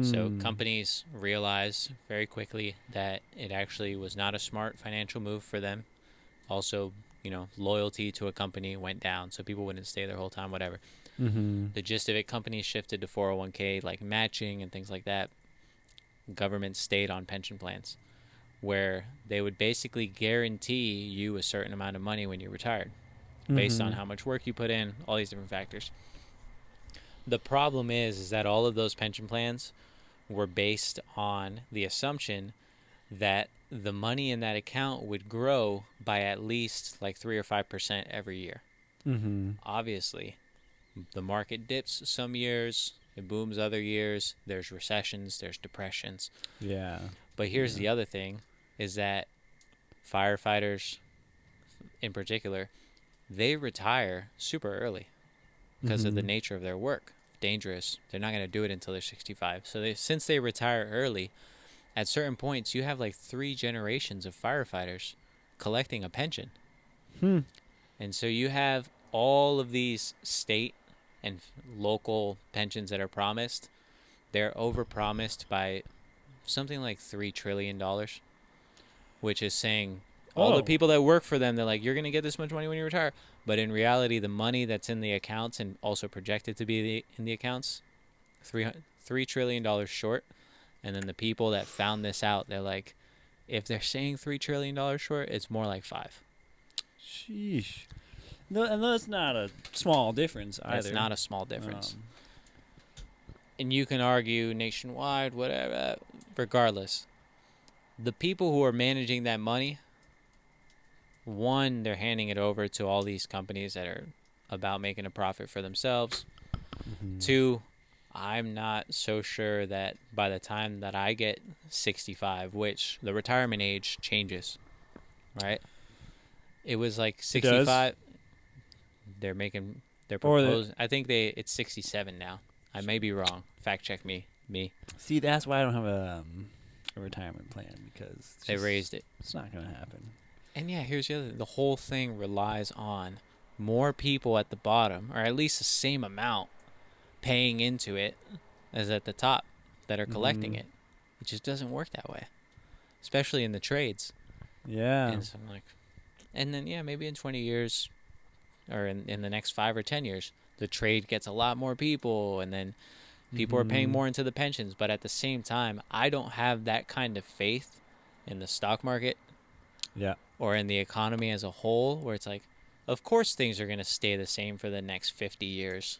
So companies realized very quickly that it actually was not a smart financial move for them. Also, loyalty to a company went down, so people wouldn't stay their whole time, whatever. The gist of it, companies shifted to 401k, like matching and things like that. Government stayed on pension plans, where they would basically guarantee you a certain amount of money when you retired, based on how much work you put in, all these different factors. The problem is that all of those pension plans were based on the assumption that the money in that account would grow by at least like 3 or 5% every year. Mm-hmm. Obviously, the market dips some years, it booms other years, there's recessions, there's depressions. Yeah. But here's the other thing, is that firefighters in particular, they retire super early because of the nature of their work. Dangerous. They're not going to do it until they're 65. So since they retire early, at certain points you have like 3 generations of firefighters collecting a pension. And so you have all of these state and local pensions that are promised. They're overpromised by something like $3 trillion, which is saying all the people that work for them, they're like, you're going to get this much money when you retire. But in reality, the money that's in the accounts and also projected to be in the accounts, $3 trillion short. And then the people that found this out, they're like, if they're saying $3 trillion short, it's more like 5. Sheesh. No, and that's not a small difference either. That's not a small difference. And you can argue nationwide, whatever, regardless. The people who are managing that money, one, they're handing it over to all these companies that are about making a profit for themselves. 2, I'm not so sure that by the time that I get 65, which the retirement age changes, right? It was like 65. They're proposing. I think it's 67 now. I may be wrong. Fact check me. See, that's why I don't have a retirement plan, because They raised it. It's not going to happen. And yeah, here's the other thing. The whole thing relies on more people at the bottom, or at least the same amount, paying into it as at the top that are collecting it. It just doesn't work that way, especially in the trades. Yeah. And so I'm like, and then maybe in 20 years, or in the next 5 or 10 years, the trade gets a lot more people, and then people are paying more into the pensions. But at the same time, I don't have that kind of faith in the stock market. Yeah. Or in the economy as a whole, where it's like, of course things are going to stay the same for the next 50 years.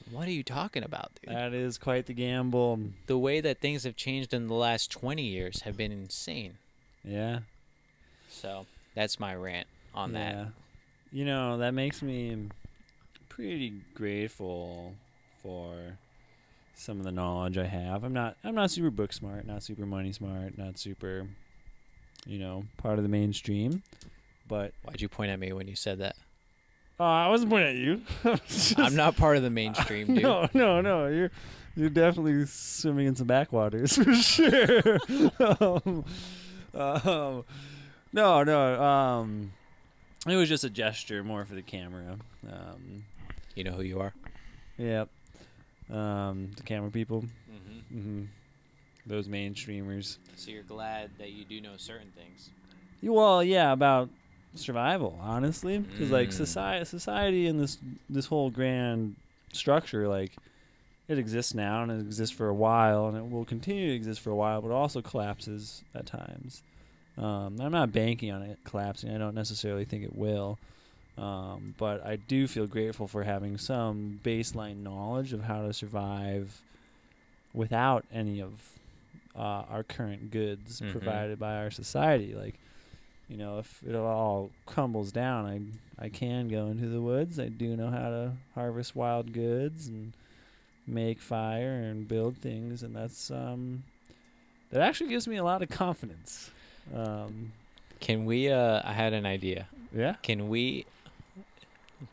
What are you talking about, dude? That is quite the gamble. The way that things have changed in the last 20 years have been insane. Yeah. So that's my rant on that. You know, that makes me pretty grateful for some of the knowledge I have. I'm not super book smart, not super money smart, not super, part of the mainstream. But Why'd you point at me when you said that? I wasn't pointing at you. I'm not part of the mainstream, dude. No. You're definitely swimming in some backwaters for sure. No. It was just a gesture more for the camera. You know who you are? Yep. The camera people. Those mainstreamers. So you're glad that you do know certain things. Well, yeah, about survival, honestly, because like society and this whole grand structure, like, it exists now and it exists for a while and it will continue to exist for a while, but it also collapses at times. I'm not banking on it collapsing. I don't necessarily think it will, but I do feel grateful for having some baseline knowledge of how to survive without any of our current goods provided by our society. Like, if it all crumbles down, I can go into the woods. I do know how to harvest wild goods and make fire and build things, and that's that actually gives me a lot of confidence. Can we I had an idea. Yeah. Can we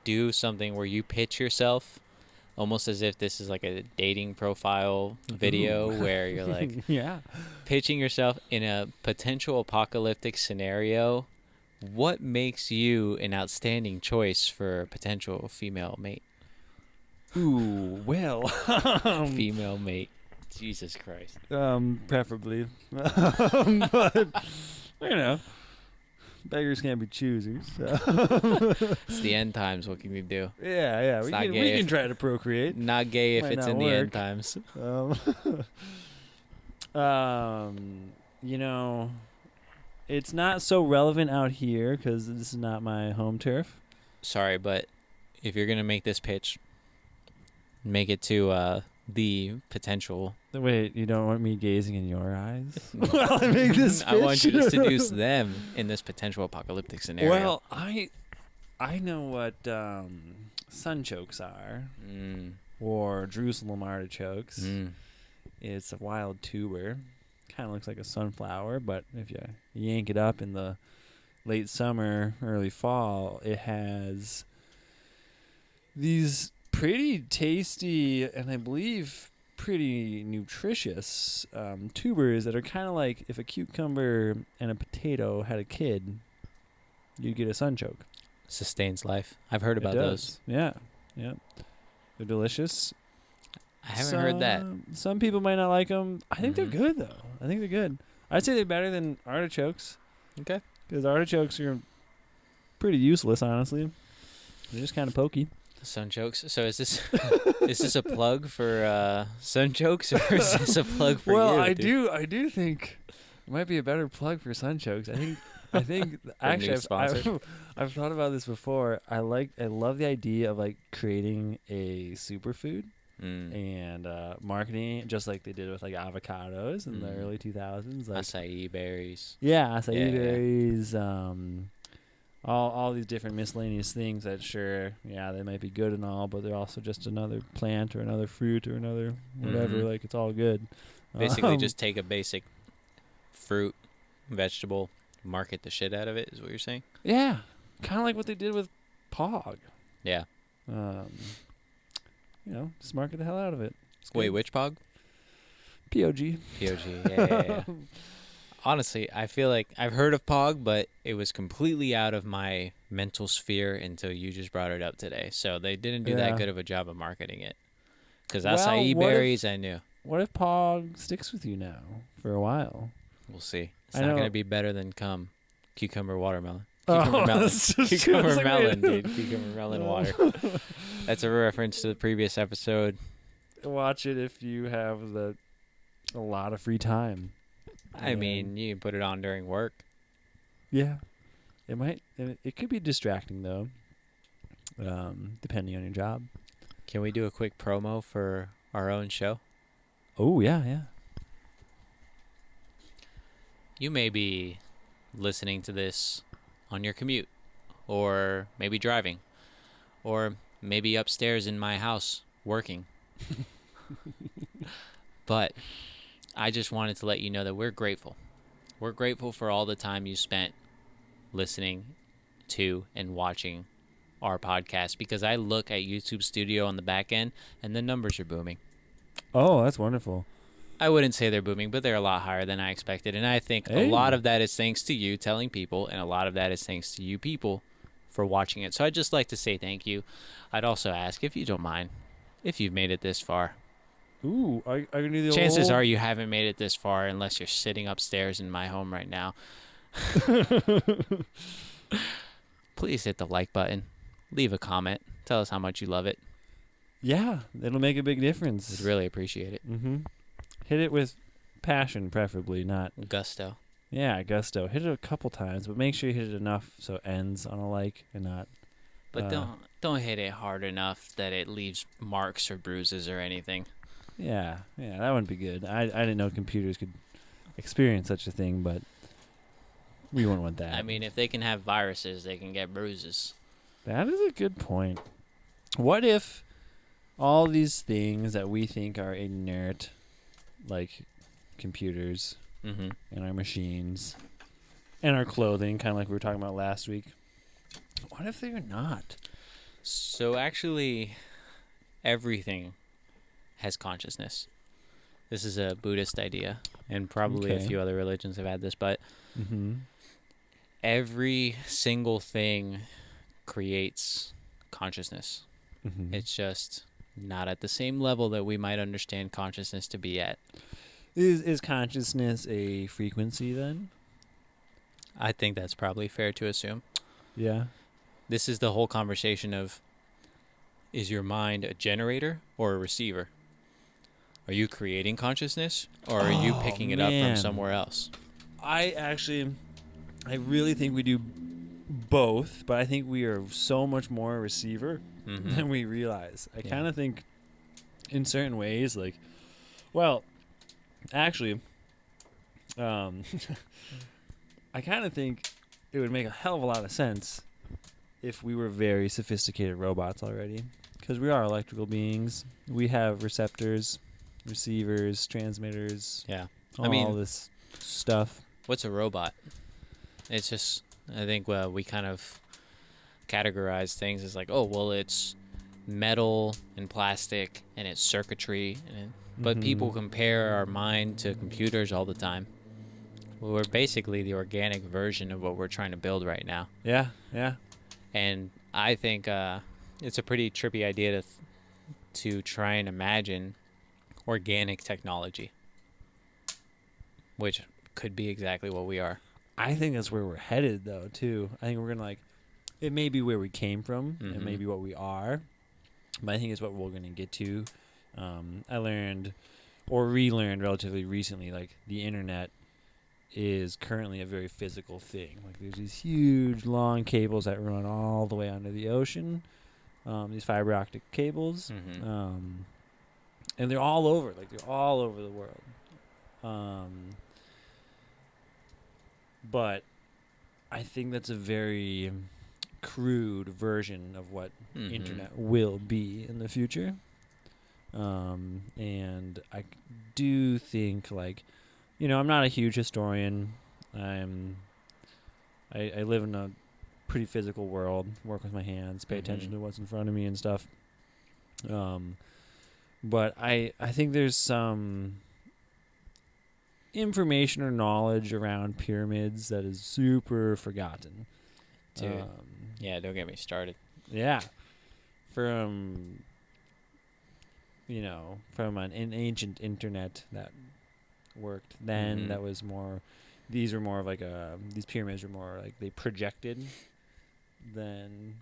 do something where you pitch yourself almost as if this is like a dating profile video where you're like pitching yourself in a potential apocalyptic scenario? What makes you an outstanding choice for a potential female mate? Ooh, well. Female mate. Jesus Christ. Preferably. But, beggars can't be choosers. So. It's the end times. What can you do? Yeah. We can try to procreate. Not gay if it's in the end work. times. It's not so relevant out here because this is not my home turf. Sorry, but if you're going to make this pitch, make it to the potential. Wait, you don't want me gazing in your eyes while I make this I want you pitch? to seduce them in this potential apocalyptic scenario. Well, I know what sunchokes are, or Jerusalem artichokes. It's a wild tuber. Kind of looks like a sunflower, but if you yank it up in the late summer, early fall, it has these pretty tasty and I believe pretty nutritious tubers that are kind of like if a cucumber and a potato had a kid, you'd get a sunchoke. Sustains life. I've heard about those. Yeah. They're delicious. I haven't heard that. Some people might not like them. I think they're good, though. I think they're good. I'd say they're better than artichokes. Okay. Because artichokes are pretty useless, honestly. They're just kind of pokey. Sunchokes. So is this a plug for sunchokes, or is this a plug for you? Well, I do think it might be a better plug for sunchokes. I think actually I've thought about this before. I love the idea of like creating a superfood. And marketing it just like they did with like avocados in the early 2000s, like acai berries. Yeah, acai berries. All these different miscellaneous things that they might be good and all, but they're also just another plant or another fruit or another whatever. Like it's all good. Basically, just take a basic fruit, vegetable, market the shit out of it. Is what you're saying? Yeah, kind of like what they did with P.O.G. Yeah. Just market the hell out of it. Wait, which P.O.G? P.O.G. P.O.G. Yeah. Honestly, I feel like I've heard of P.O.G, but it was completely out of my mental sphere until you just brought it up today. So they didn't do that good of a job of marketing it. Because acai berries, I knew. What if P.O.G sticks with you now for a while? We'll see. It's not going to be better than cucumber watermelon. Cucumber melon. Dude. Cucumber melon water. That's a reference to the previous episode. Watch it if you have a lot of free time. I mean, you can put it on during work. Yeah. It could be distracting, though, depending on your job. Can we do a quick promo for our own show? Oh, yeah. You may be listening to this on your commute, or maybe driving, or maybe upstairs in my house working. But I just wanted to let you know that we're grateful. We're grateful for all the time you spent listening to and watching our podcast, because I look at YouTube Studio on the back end and the numbers are booming. Oh, that's wonderful. I wouldn't say they're booming, but they're a lot higher than I expected. And I think a lot of that is thanks to you telling people, and a lot of that is thanks to you people for watching it. So I'd just like to say thank you. I'd also ask, if you don't mind, if you've made it this far. Ooh, are you going to do the Chances are you haven't made it this far unless you're sitting upstairs in my home right now. Please hit the like button. Leave a comment. Tell us how much you love it. Yeah, it'll make a big difference. We'd really appreciate it. Hit it with passion, preferably, not gusto. Yeah, gusto. Hit it a couple times, but make sure you hit it enough so it ends on a like and not. But don't hit it hard enough that it leaves marks or bruises or anything. Yeah, that wouldn't be good. I didn't know computers could experience such a thing, but we wouldn't want that. I mean, if they can have viruses, they can get bruises. That is a good point. What if all these things that we think are inert, like computers and our machines and our clothing, kind of like we were talking about last week, what if they're not? So actually, everything has consciousness. This is a Buddhist idea, and probably a few other religions have had this, but every single thing creates consciousness. It's just not at the same level that we might understand consciousness to be at. Is consciousness a frequency then? I think that's probably fair to assume. Yeah. This is the whole conversation of, is your mind a generator or a receiver? Are you creating consciousness, or are you picking it up from somewhere else? I really think we do both, but I think we are so much more a receiver than we realize. I kind of think in certain ways, like, well, actually, um, I kind of think it would make a hell of a lot of sense if we were very sophisticated robots already, because we are electrical beings. We have receptors, receivers, transmitters, Yeah. I all mean, this stuff. what's a robot? It's just, I think we kind of categorize things as like, oh, well, it's metal and plastic and it's circuitry. But people compare our mind to computers all the time. Well, we're basically the organic version of what we're trying to build right now. Yeah, yeah. And I think it's a pretty trippy idea to try and imagine organic technology, which could be exactly what we are. I think that's where we're headed, though, too. I think we're gonna like. It may be where we came from, and maybe what we are, but I think it's what we're gonna get to. I learned or relearned relatively recently, like the internet is currently a very physical thing. Like there's these huge long cables that run all the way under the ocean. These fiber optic cables, and they're all over. Like they're all over the world. But I think that's a very crude version of what internet will be in the future. And I do think, like, I'm not a huge historian. I live in a pretty physical world, work with my hands, pay attention to what's in front of me and stuff. But I think there's some information or knowledge around pyramids that is super forgotten. Dude. Yeah, don't get me started. Yeah. From an ancient internet that worked then, that was more, these were more of like these pyramids were more like they projected than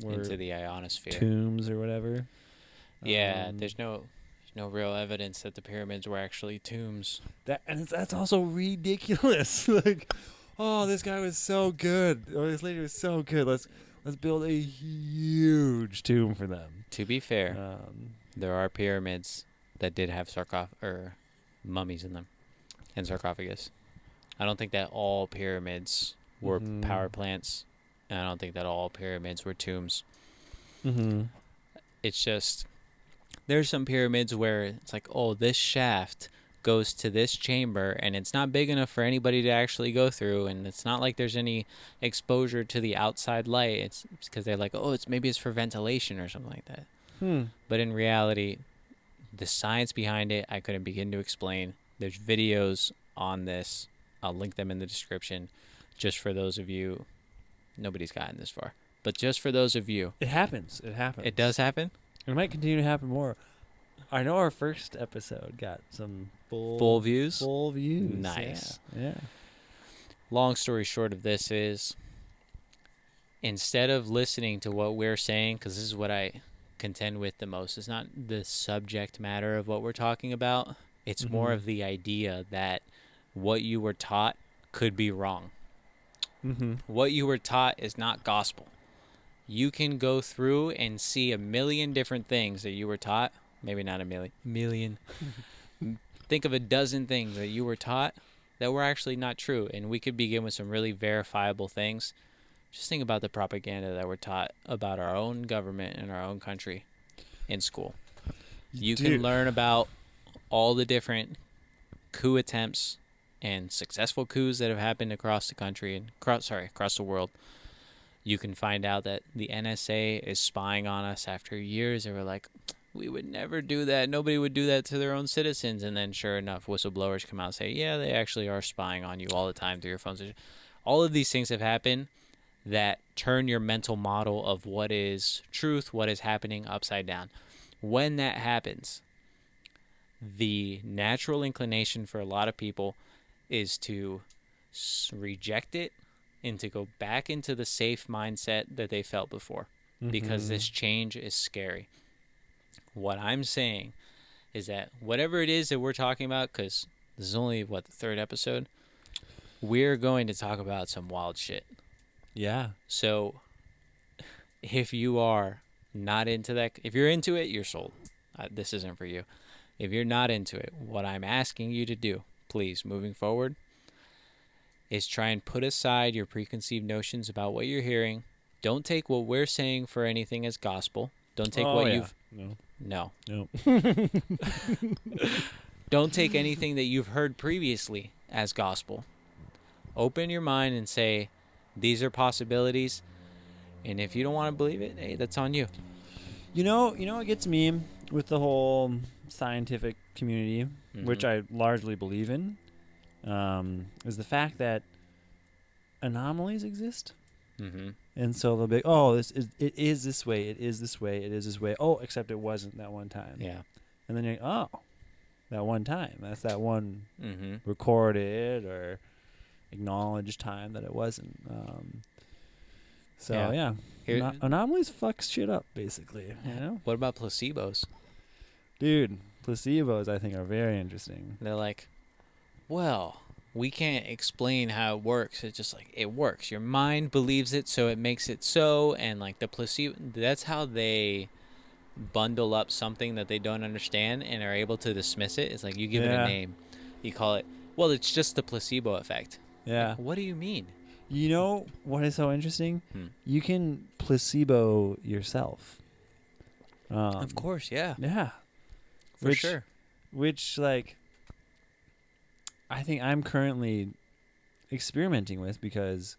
were into the ionosphere. Tombs or whatever. Yeah, there's no real evidence that the pyramids were actually tombs. That's also ridiculous. Like, oh, this guy was so good, or this lady was so good. Let's build a huge tomb for them. To be fair, there are pyramids that did have mummies in them and sarcophagus. I don't think that all pyramids were power plants, and I don't think that all pyramids were tombs. It's just, there's some pyramids where it's like, oh, this shaft goes to this chamber and it's not big enough for anybody to actually go through, and it's not like there's any exposure to the outside light. It's because they're like, oh, maybe it's for ventilation or something like that. But in reality, the science behind it, I couldn't begin to explain. There's videos on this. I'll link them in the description, just for those of you. Nobody's gotten this far, but just for those of you. It happens. It does happen. It might continue to happen more. I know our first episode got some full views. Full views. Nice. Yeah. Long story short of this is, instead of listening to what we're saying, because this is what I contend with the most, it's not the subject matter of what we're talking about. It's more of the idea that what you were taught could be wrong. What you were taught is not gospel. You can go through and see a million different things that you were taught. Maybe not a million. Think of a dozen things that you were taught that were actually not true. And we could begin with some really verifiable things. Just think about the propaganda that we're taught about our own government and our own country in school. You can learn about all the different coup attempts and successful coups that have happened across the country and across the world. You can find out that the NSA is spying on us after years. They were like, we would never do that. Nobody would do that to their own citizens. And then sure enough, whistleblowers come out and say, yeah, they actually are spying on you all the time through your phones. All of these things have happened that turn your mental model of what is truth, what is happening, upside down. When that happens, the natural inclination for a lot of people is to reject it and to go back into the safe mindset that they felt before, because this change is scary. What I'm saying is that whatever it is that we're talking about, because this is only, the third episode, we're going to talk about some wild shit. Yeah. So if you are not into that, if you're into it, you're sold. this isn't for you. If you're not into it, what I'm asking you to do, please, moving forward, is try and put aside your preconceived notions about what you're hearing. Don't take what we're saying for anything as gospel. Don't take Oh what yeah. you've No. no. No. Don't take anything that you've heard previously as gospel. Open your mind and say, these are possibilities. And if you don't want to believe it, hey, that's on you. You know what gets me with the whole scientific community, which I largely believe in, is the fact that anomalies exist. Mm-hmm. And so they'll be, oh, it is this way, it is this way, it is this way. Oh, except it wasn't that one time. Yeah. And then you're like, oh, that one time. That's that one Mm-hmm. recorded or acknowledged time that it wasn't. So yeah, Here, anomalies fuck shit up, basically. You know, what about placebos? dude, placebos I think are very interesting. They're like, well, we can't explain how it works. It's just like, it works. Your mind believes it, so it makes it so. And like the placebo, that's how they bundle up something that they don't understand and are able to dismiss it. It's like, you give it a name. You call it, well, it's just the placebo effect. Yeah. Like, what do you mean? You know what is so interesting? You can placebo yourself. Of course, yeah. Yeah. For sure. Which, like, I think I'm currently experimenting with, because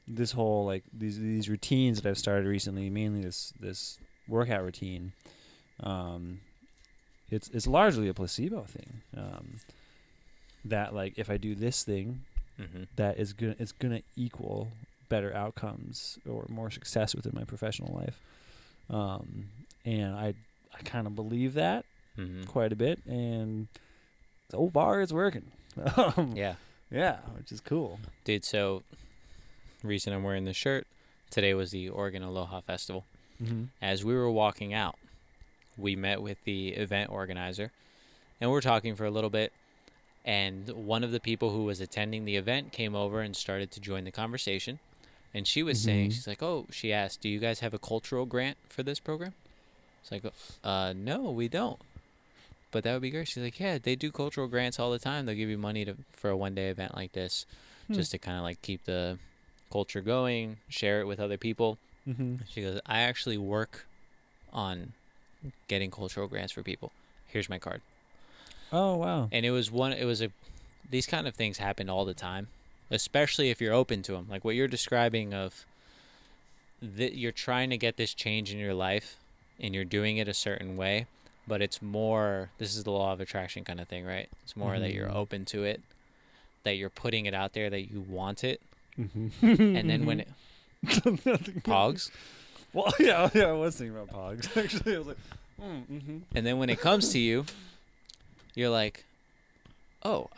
this whole, like, these routines that I've started recently, mainly this workout routine, it's largely a placebo thing. That, like, if I do this thing, that it's gonna equal better outcomes or more success within my professional life. And I kind of believe that quite a bit, and so far it's working. Yeah. Yeah, which is cool. Dude, so reason I'm wearing this shirt, today was the Oregon Aloha Festival. As we were walking out, we met with the event organizer, and we're talking for a little bit, and one of the people who was attending the event came over and started to join the conversation, and she was saying, she's like, oh, she asked, do you guys have a cultural grant for this program? It's like, no, we don't. But that would be great. She's like, yeah, they do cultural grants all the time. They'll give you money for a one-day event like this, just to kind of like keep the culture going, share it with other people. She goes, I actually work on getting cultural grants for people. Here's my card. Oh, wow. And these kind of things happen all the time, especially if you're open to them. Like what you're describing of you're trying to get this change in your life and you're doing it a certain way, but it's more, this is the law of attraction kind of thing, right? It's more that you're open to it, that you're putting it out there, that you want it. And then when it, P.O.G? Well, yeah, I was thinking about P.O.G. Actually, I was like, And then when it comes to you, you're like, oh,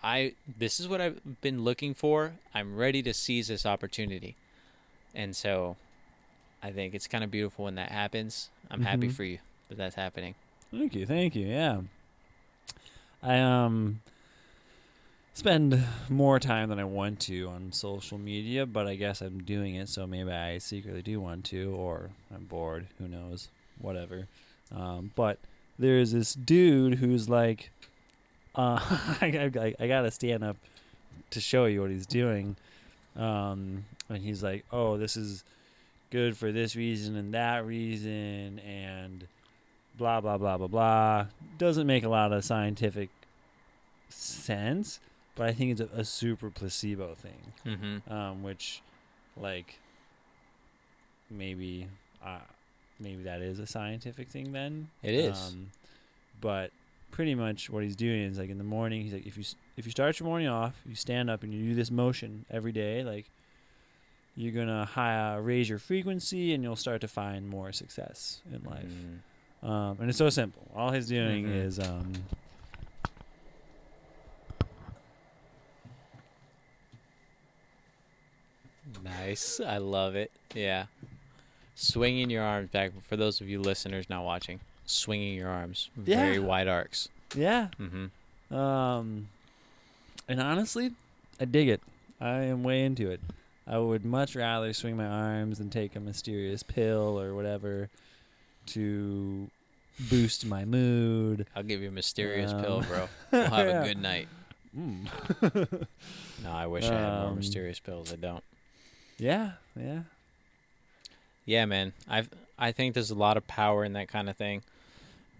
this is what I've been looking for. I'm ready to seize this opportunity. And so I think it's kind of beautiful when that happens. I'm happy for you that that's happening. Thank you. Yeah. I spend more time than I want to on social media, but I guess I'm doing it, so maybe I secretly do want to, or I'm bored. Who knows? Whatever. But there's this dude who's like, I gotta stand up to show you what he's doing. And he's like, oh, this is good for this reason and that reason, and blah, blah, blah, blah, blah. Doesn't make a lot of scientific sense, but I think it's a super placebo thing. Which, like, maybe that is a scientific thing then. It is. But pretty much what he's doing is, like, in the morning, he's like, if you start your morning off, you stand up and you do this motion every day, like, you're gonna raise your frequency and you'll start to find more success in life. And it's so simple. All he's doing is Nice. I love it. Yeah. Swinging your arms back. For those of you listeners not watching, swinging your arms. Very wide arcs. Yeah. And honestly, I dig it. I am way into it. I would much rather swing my arms than take a mysterious pill or whatever to boost my mood. I'll give you a mysterious pill, bro. We'll have a good night. No, I wish I had more mysterious pills. I don't. Yeah, yeah. Yeah, man. I think there's a lot of power in that kind of thing.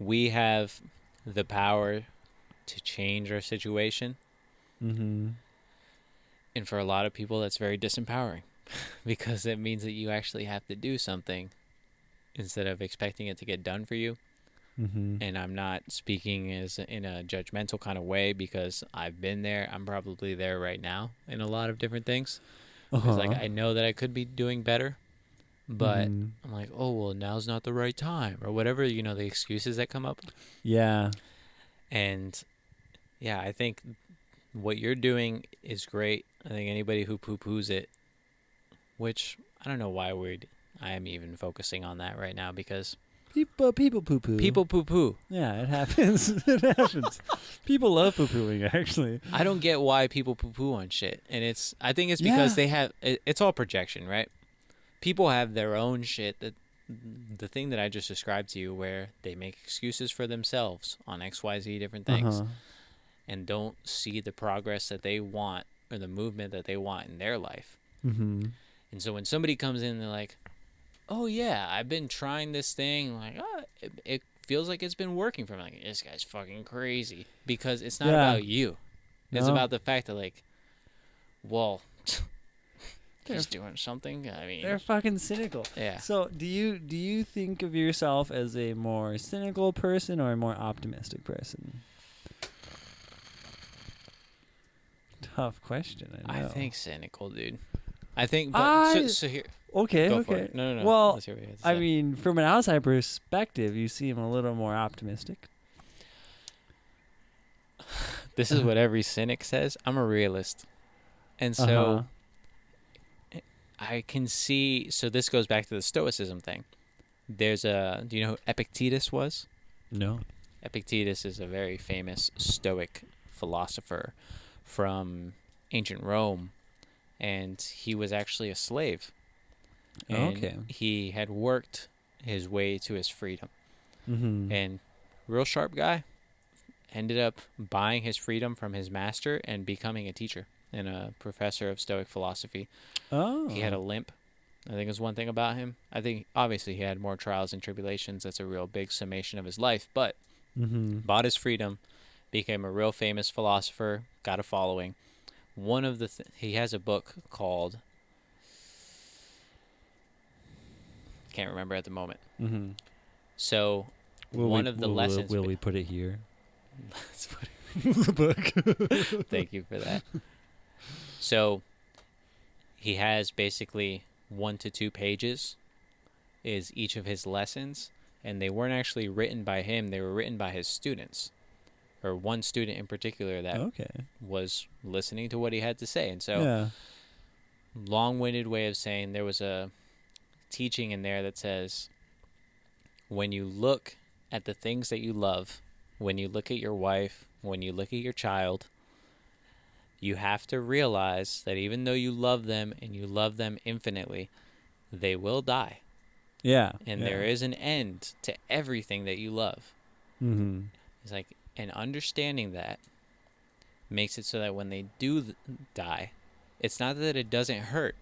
We have the power to change our situation. Mm-hmm. And for a lot of people, that's very disempowering because it means that you actually have to do something instead of expecting it to get done for you. Mm-hmm. And I'm not speaking as in a judgmental kind of way because I've been there. I'm probably there right now in a lot of different things. Because like I know that I could be doing better, but I'm like, oh well, now's not the right time or whatever. You know, the excuses that come up. Yeah. And yeah, I think what you're doing is great. I think anybody who poo-poos it, which I don't know why I am even focusing on that right now because People poo-poo. people poo-poo. Yeah, it happens. It happens. People love poo-pooing, actually. I don't get why people poo-poo on shit. And I think it's because they have, it's all projection, right? People have their own shit that, the thing that I just described to you where they make excuses for themselves on XYZ different things and don't see the progress that they want or the movement that they want in their life. Mm-hmm. And so when somebody comes in, they're like, oh yeah, I've been trying this thing. Like, oh, it feels like it's been working for me. Like, this guy's fucking crazy because it's not about you. It's about the fact that like, well, he's doing something. I mean, they're fucking cynical. Yeah. So do you think of yourself as a more cynical person or a more optimistic person? Tough question. I know. I think cynical, dude. I think, but so here. Okay, Go okay. for it. No. Well, Let's hear what you have to I say. mean, from an outside perspective, you seem a little more optimistic. This is what every cynic says. I'm a realist. And so I can see, so this goes back to the Stoicism thing. Do you know who Epictetus was? No. Epictetus is a very famous Stoic philosopher from ancient Rome, and he was actually a slave. And he had worked his way to his freedom. Mm-hmm. And real sharp guy, ended up buying his freedom from his master and becoming a teacher and a professor of Stoic philosophy. Oh. He had a limp. I think is one thing about him. I think obviously he had more trials and tribulations. That's a real big summation of his life, but bought his freedom, became a real famous philosopher, got a following. One of the he has a book called, can't remember at the moment. So one of the lessons. Will we put it here? Let's put The book. Thank you for that. So he has basically 1 to 2 pages is each of his lessons, and they weren't actually written by him. They were written by his students, or one student in particular that was listening to what he had to say. And so long-winded way of saying, there was a teaching in there that says, when you look at the things that you love, when you look at your wife, when you look at your child, you have to realize that even though you love them and you love them infinitely, they will die. Yeah. And there is an end to everything that you love. It's like, and understanding that makes it so that when they do die, it's not that it doesn't hurt.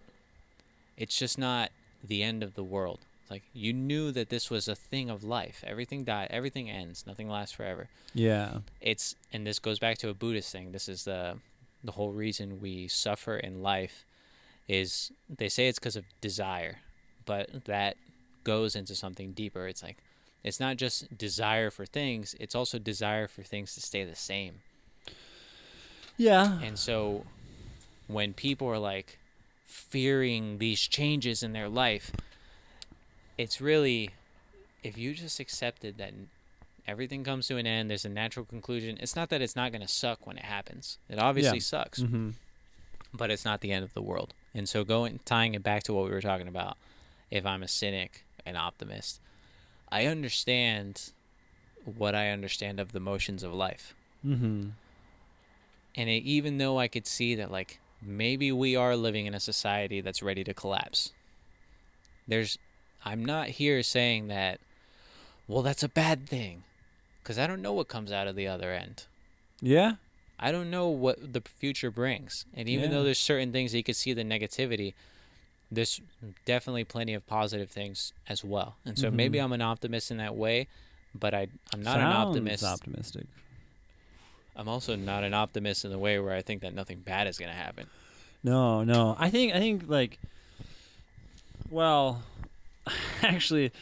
It's just not the end of the world. It's like, you knew that this was a thing of life. Everything died. Everything ends. Nothing lasts forever. Yeah. And this goes back to a Buddhist thing. This is the whole reason we suffer in life is, they say it's because of desire, but that goes into something deeper. It's like, it's not just desire for things, it's also desire for things to stay the same. Yeah. And so when people are like fearing these changes in their life, it's really, if you just accepted that everything comes to an end, there's a natural conclusion. It's not that it's not going to suck when it happens. It obviously sucks, but it's not the end of the world. And so tying it back to what we were talking about, if I'm a cynic, an optimist, I understand what I understand of the motions of life. And even though I could see that, like, maybe we are living in a society that's ready to collapse, I'm not here saying that, well, that's a bad thing because I don't know what comes out of the other end. Yeah. I don't know what the future brings. And even though Yeah. there's certain things that you could see the negativity, there's definitely plenty of positive things as well. And so maybe Mm-hmm. I'm an optimist in that way, but I'm not an Sounds optimist. optimistic. I'm also not an optimist in the way where I think that nothing bad is going to happen. No, no. I think like, well, actually,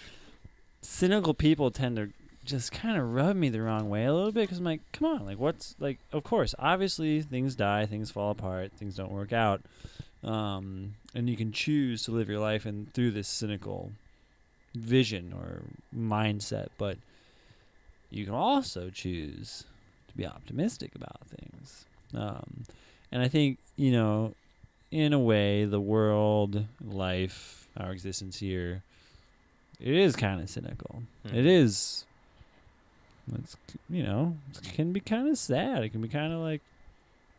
cynical people tend to just kind of rub me the wrong way a little bit because I'm like, come on, like, what's like, of course, obviously, things die, things fall apart, things don't work out, and you can choose to live your life and through this cynical vision or mindset, but you can also choose to be optimistic about things. And I think, in a way, the world, life, our existence here, it is kind of cynical. Mm-hmm. It is. It's it can be kind of sad. It can be kind of like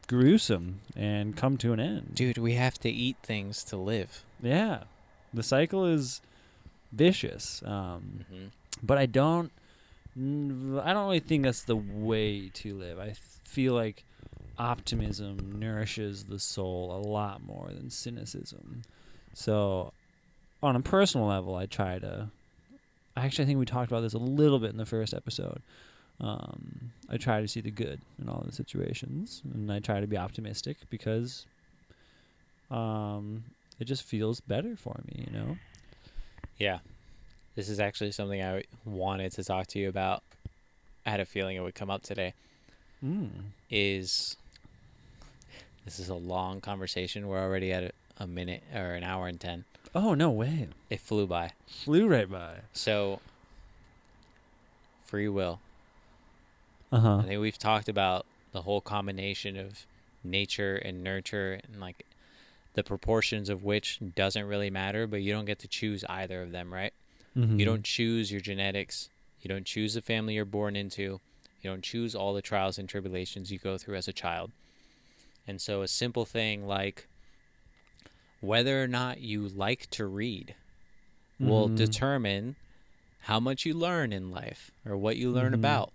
gruesome and come to an end. Dude, we have to eat things to live. Yeah, the cycle is vicious. Mm-hmm. But I don't really think that's the way to live. I feel like optimism nourishes the soul a lot more than cynicism. So, on a personal level, I try to. Actually, I think we talked about this a little bit in the first episode. I try to see the good in all the situations, and I try to be optimistic because it just feels better for me, Yeah. This is actually something I wanted to talk to you about. I had a feeling it would come up today. This is a long conversation. We're already at a minute or an hour and 10. Oh, no way. It flew by. Flew right by. So, free will. Uh-huh. I think we've talked about the whole combination of nature and nurture and like the proportions of which doesn't really matter, but you don't get to choose either of them, right? Mm-hmm. You don't choose your genetics. You don't choose the family you're born into. You don't choose all the trials and tribulations you go through as a child. And so a simple thing like whether or not you like to read will determine how much you learn in life or what you learn about.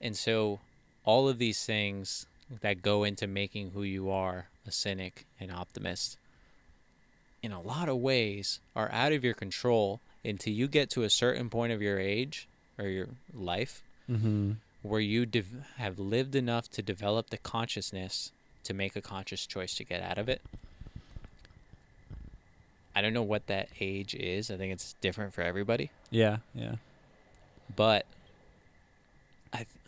And so all of these things that go into making who you are, a cynic, an optimist, in a lot of ways are out of your control until you get to a certain point of your age or your life where you have lived enough to develop the consciousness to make a conscious choice to get out of it. I don't know what that age is. I think it's different for everybody. Yeah. But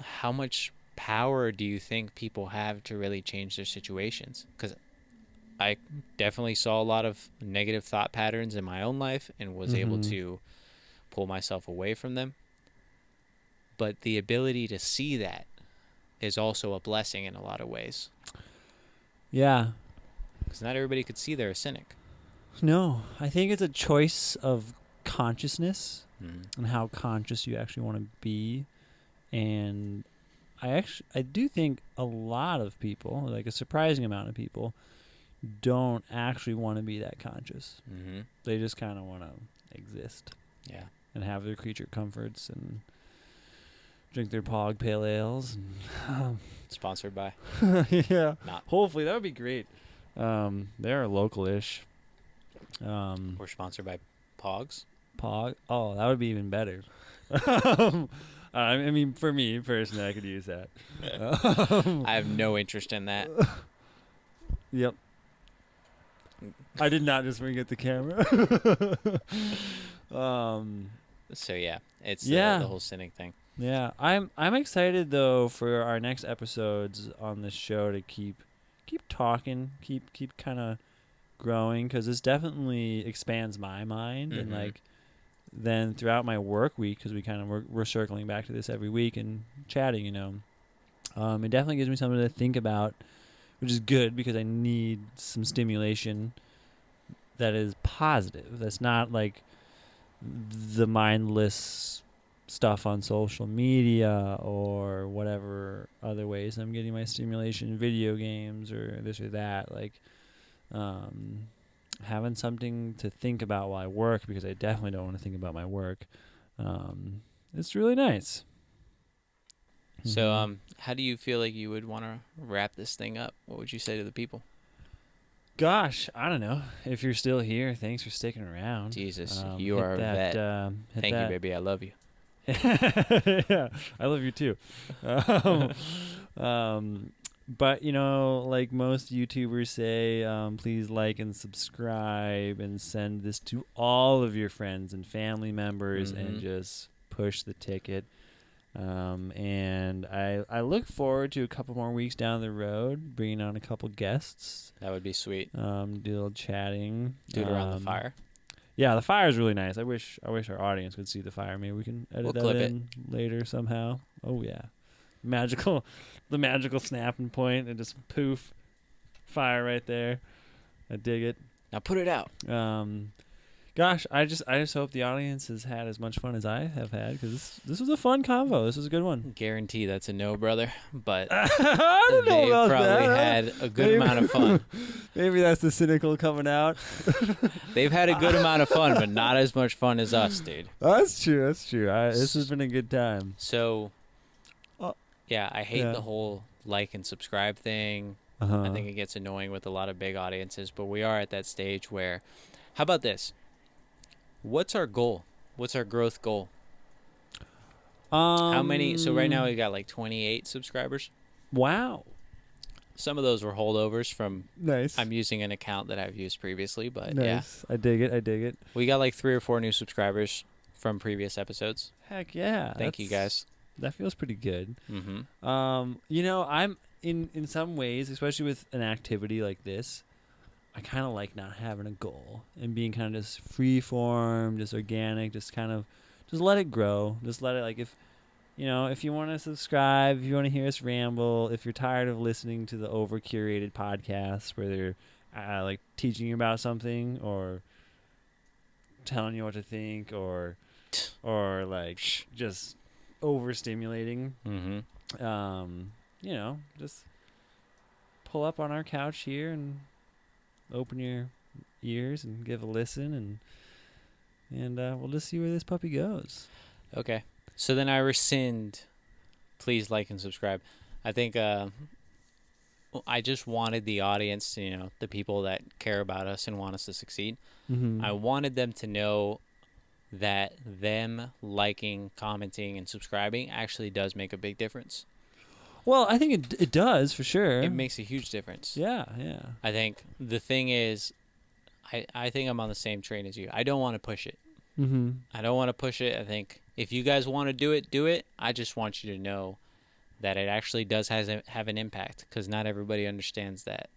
how much power do you think people have to really change their situations? Because I definitely saw a lot of negative thought patterns in my own life and was able to pull myself away from them. But the ability to see that is also a blessing in a lot of ways. Yeah. Because not everybody could see they're a cynic. No, I think it's a choice of consciousness and how conscious you actually want to be. And I do think a lot of people, like a surprising amount of people, don't actually want to be that conscious. They just kind of want to exist. Yeah. And have their creature comforts and drink their P.O.G pale ales. And Sponsored by? Yeah. Not. Hopefully, that would be great. They're local-ish. We're sponsored by P.O.Gs. P.O.G. Oh, that would be even better. I mean, for me personally, I could use that. I have no interest in that. Yep. I did not just forget the camera. So yeah, it's Yeah. the whole cynic thing. Yeah, I'm excited though for our next episodes on this show to keep talking, keep kind of growing, because this definitely expands my mind and like then throughout my work week, because we're circling back to this every week and chatting, it definitely gives me something to think about, which is good because I need some stimulation that is positive. That's not like the mindless stuff on social media or whatever other ways I'm getting my stimulation, video games or this or that. Like having something to think about while I work, because I definitely don't want to think about my work. It's really nice. So, how do you feel like you would want to wrap this thing up? What would you say to the people? Gosh, I don't know. If you're still here, thanks for sticking around. Jesus, you hit are a that, vet. hit Thank you, that. baby. I love you. Yeah, I love you too. But like most YouTubers say, please like and subscribe and send this to all of your friends and family members and just push the ticket. And I look forward to a couple more weeks down the road, bringing on a couple guests. That would be sweet. Do a little chatting. Do it around the fire. Yeah, the fire is really nice. I wish our audience could see the fire. Maybe we can edit that in later somehow. Oh yeah, the magical snapping point and just poof, fire right there. I dig it. Now put it out. Gosh, I just hope the audience has had as much fun as I have had, because this was a fun convo. This was a good one. Guarantee that's a no, brother. But I don't know they about probably that. had a good amount of fun. Maybe that's the cynical coming out. They've had a good amount of fun, but not as much fun as us, dude. That's true. This has been a good time. So, yeah, I hate the whole like and subscribe thing. I think it gets annoying with a lot of big audiences, but we are at that stage where, how about this? What's our goal? What's our growth goal? How many? So right now we got like 28 subscribers. Wow. Some of those were holdovers from. Nice. I'm using an account that I've used previously, but nice. Yeah. I dig it. We got like 3 or 4 new subscribers from previous episodes. Heck yeah. Thank you guys. That feels pretty good. Mm-hmm. I'm in some ways, especially with an activity like this, I kind of like not having a goal and being kind of just free form, just organic, just let it grow. Just let it, like, if you want to subscribe, if you want to hear us ramble, if you're tired of listening to the over curated podcasts where they're like teaching you about something or telling you what to think or like just overstimulating, just pull up on our couch here and open your ears and give a listen, and we'll just see where this puppy goes. Okay. So then I rescind, please like and subscribe. I think I just wanted the audience, the people that care about us and want us to succeed. Mm-hmm. I wanted them to know that them liking, commenting, and subscribing actually does make a big difference. Well, I think it does, for sure. It makes a huge difference. Yeah. I think the thing is, I think I'm on the same train as you. I don't want to push it. Mm-hmm. I don't want to push it. I think if you guys want to do it, do it. I just want you to know that it actually does have an impact, because not everybody understands that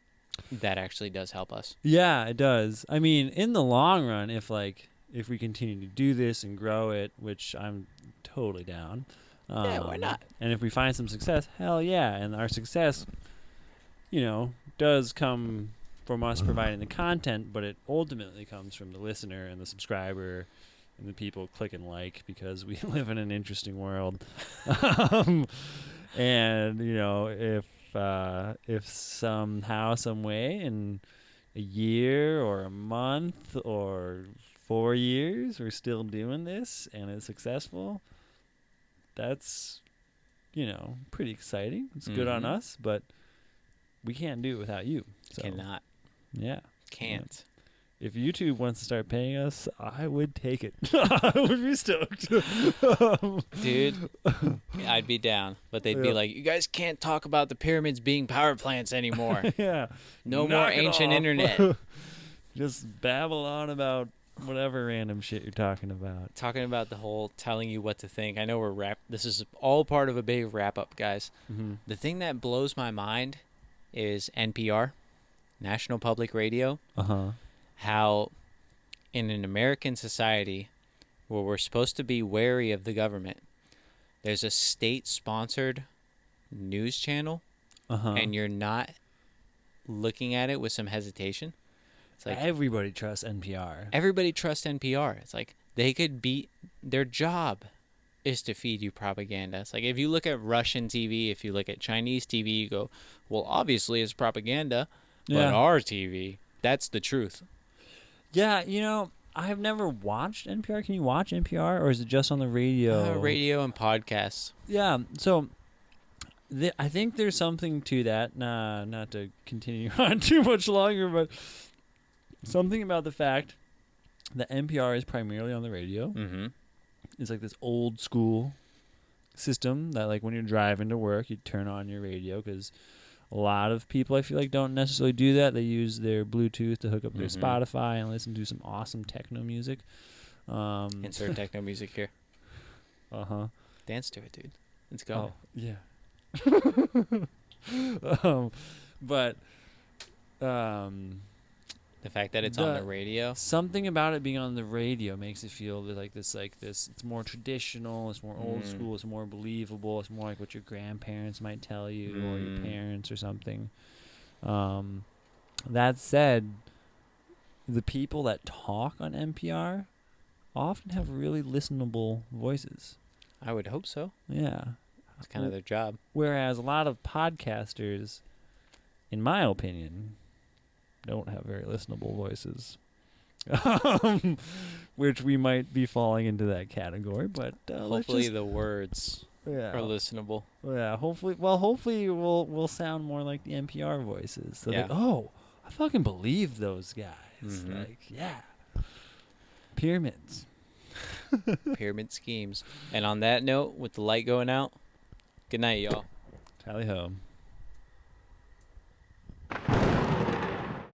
actually does help us. Yeah, it does. I mean, in the long run, if we continue to do this and grow it, which I'm totally down. Yeah, why not? And if we find some success, hell yeah. And our success, does come from us providing the content, but it ultimately comes from the listener and the subscriber and the people click and like, because we live in an interesting world. And, if somehow, some way, in a year or a month or 4 years, we're still doing this and it's successful, that's, pretty exciting. It's good on us, but we can't do it without you. So. Cannot. Yeah. Can't. If YouTube wants to start paying us, I would take it. I would be stoked. Dude, I'd be down. But they'd be like, you guys can't talk about the pyramids being power plants anymore. Yeah. No more ancient internet. Just babble on about whatever random shit you're talking about. Talking about the whole telling you what to think. I know this is all part of a big wrap-up, guys. Mm-hmm. The thing that blows my mind is NPR, National Public Radio. Uh-huh. How in an American society where we're supposed to be wary of the government, there's a state-sponsored news channel, and you're not looking at it with some hesitation. It's like everybody trusts NPR. Everybody trusts NPR. It's like they could their job is to feed you propaganda. It's like if you look at Russian TV, if you look at Chinese TV, you go, well, obviously it's propaganda, but our TV, that's the truth. Yeah, I have never watched NPR. Can you watch NPR, or is it just on the radio? Radio and podcasts. Yeah. So I think there's something to that. Nah, not to continue on too much longer, but something about the fact that NPR is primarily on the radio. Mm-hmm. It's like this old school system that, like, when you're driving to work, you turn on your radio, because a lot of people, I feel like, don't necessarily do that. They use their Bluetooth to hook up their Spotify and listen to some awesome techno music. Insert techno music here. Uh-huh. Dance to it, dude. Let's go. Oh, yeah. But the fact that it's on the radio. Something about it being on the radio makes it feel like this. It's more traditional. It's more old school. It's more believable. It's more like what your grandparents might tell you, or your parents or something. That said, the people that talk on NPR often have really listenable voices. I would hope so. Yeah. It's kind of their job. Whereas a lot of podcasters, in my opinion, don't have very listenable voices. Which we might be falling into that category, but hopefully the words are listenable. Yeah, hopefully we'll sound more like the NPR voices. So like, oh, I fucking believe those guys. Like, yeah. Pyramids. Pyramid schemes. And on that note, with the light going out, good night, y'all. Tally ho.